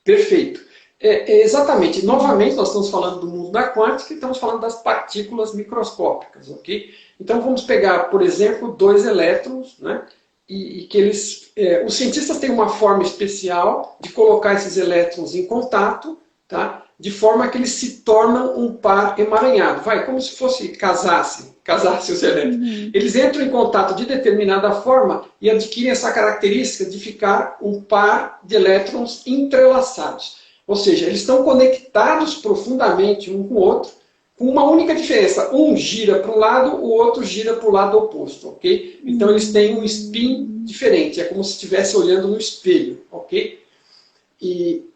Perfeito. Exatamente. Novamente, nós estamos falando do mundo da quântica e estamos falando das partículas microscópicas, ok? Então, vamos pegar, por exemplo, 2 elétrons, né? E que eles... os cientistas têm uma forma especial de colocar esses elétrons em contato, tá? De forma que eles se tornam um par emaranhado. Como se fosse casasse os elétrons. Eles entram em contato de determinada forma e adquirem essa característica de ficar um par de elétrons entrelaçados. Ou seja, eles estão conectados profundamente um com o outro, com uma única diferença. Um gira para um lado, o outro gira para o lado oposto, ok? Então eles têm um spin diferente, é como se estivesse olhando no espelho, ok?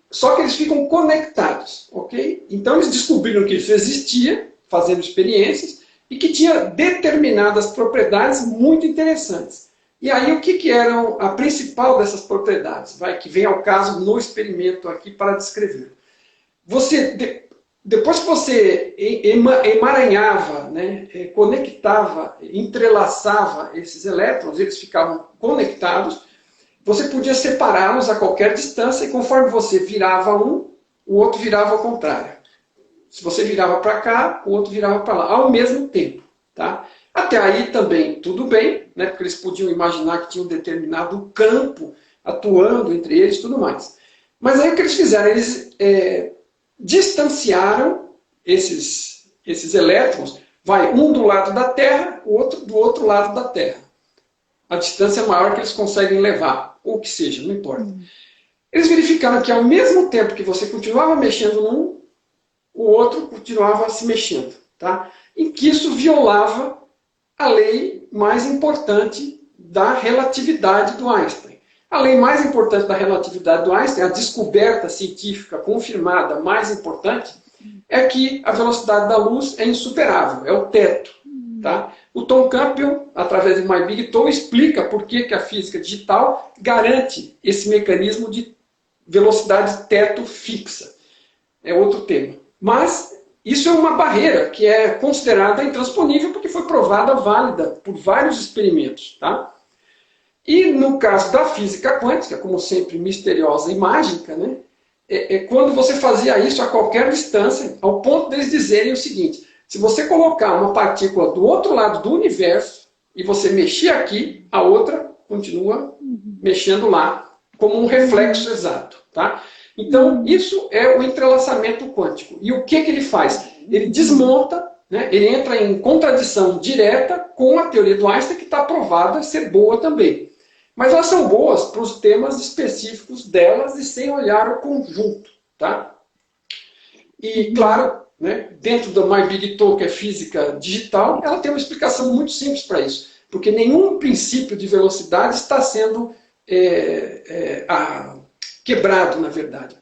Só que eles ficam conectados, ok? Então eles descobriram que isso existia, fazendo experiências, e que tinha determinadas propriedades muito interessantes. E aí, o que eram a principal dessas propriedades? Que vem ao caso no experimento aqui para descrever. Depois que você emaranhava, né, conectava, entrelaçava esses elétrons, eles ficavam conectados, você podia separá-los a qualquer distância e conforme você virava um, o outro virava ao contrário. Se você virava para cá, o outro virava para lá, ao mesmo tempo. Tá? Até aí também tudo bem, né? Porque eles podiam imaginar que tinha um determinado campo atuando entre eles e tudo mais. Mas aí o que eles fizeram? Eles distanciaram esses elétrons, um do lado da Terra, o outro do outro lado da Terra. A distância maior que eles conseguem levar, ou que seja, não importa. Eles verificaram que ao mesmo tempo que você continuava mexendo num, o outro continuava se mexendo. Tá? E que isso violava a lei mais importante da relatividade do Einstein. A lei mais importante da relatividade do Einstein, a descoberta científica confirmada mais importante, é que a velocidade da luz é insuperável, é o teto. Tá? O Tom Campbell, através de My Big Toe, explica por que a física digital garante esse mecanismo de velocidade teto fixa. É outro tema. Mas isso é uma barreira que é considerada intransponível porque foi provada válida por vários experimentos. Tá? E no caso da física quântica, como sempre misteriosa e mágica, né, quando você fazia isso a qualquer distância, ao ponto deles dizerem o seguinte: se você colocar uma partícula do outro lado do universo e você mexer aqui, a outra continua mexendo lá, como um reflexo exato. Tá? Então, isso é o entrelaçamento quântico. E o que ele faz? Ele desmonta, né, ele entra em contradição direta com a teoria do Einstein, que está provada ser boa também. Mas elas são boas para os temas específicos delas e sem olhar o conjunto, tá? E, claro, né, dentro do My Big Talk, que é física digital, ela tem uma explicação muito simples para isso. Porque nenhum princípio de velocidade está sendo quebrado, na verdade.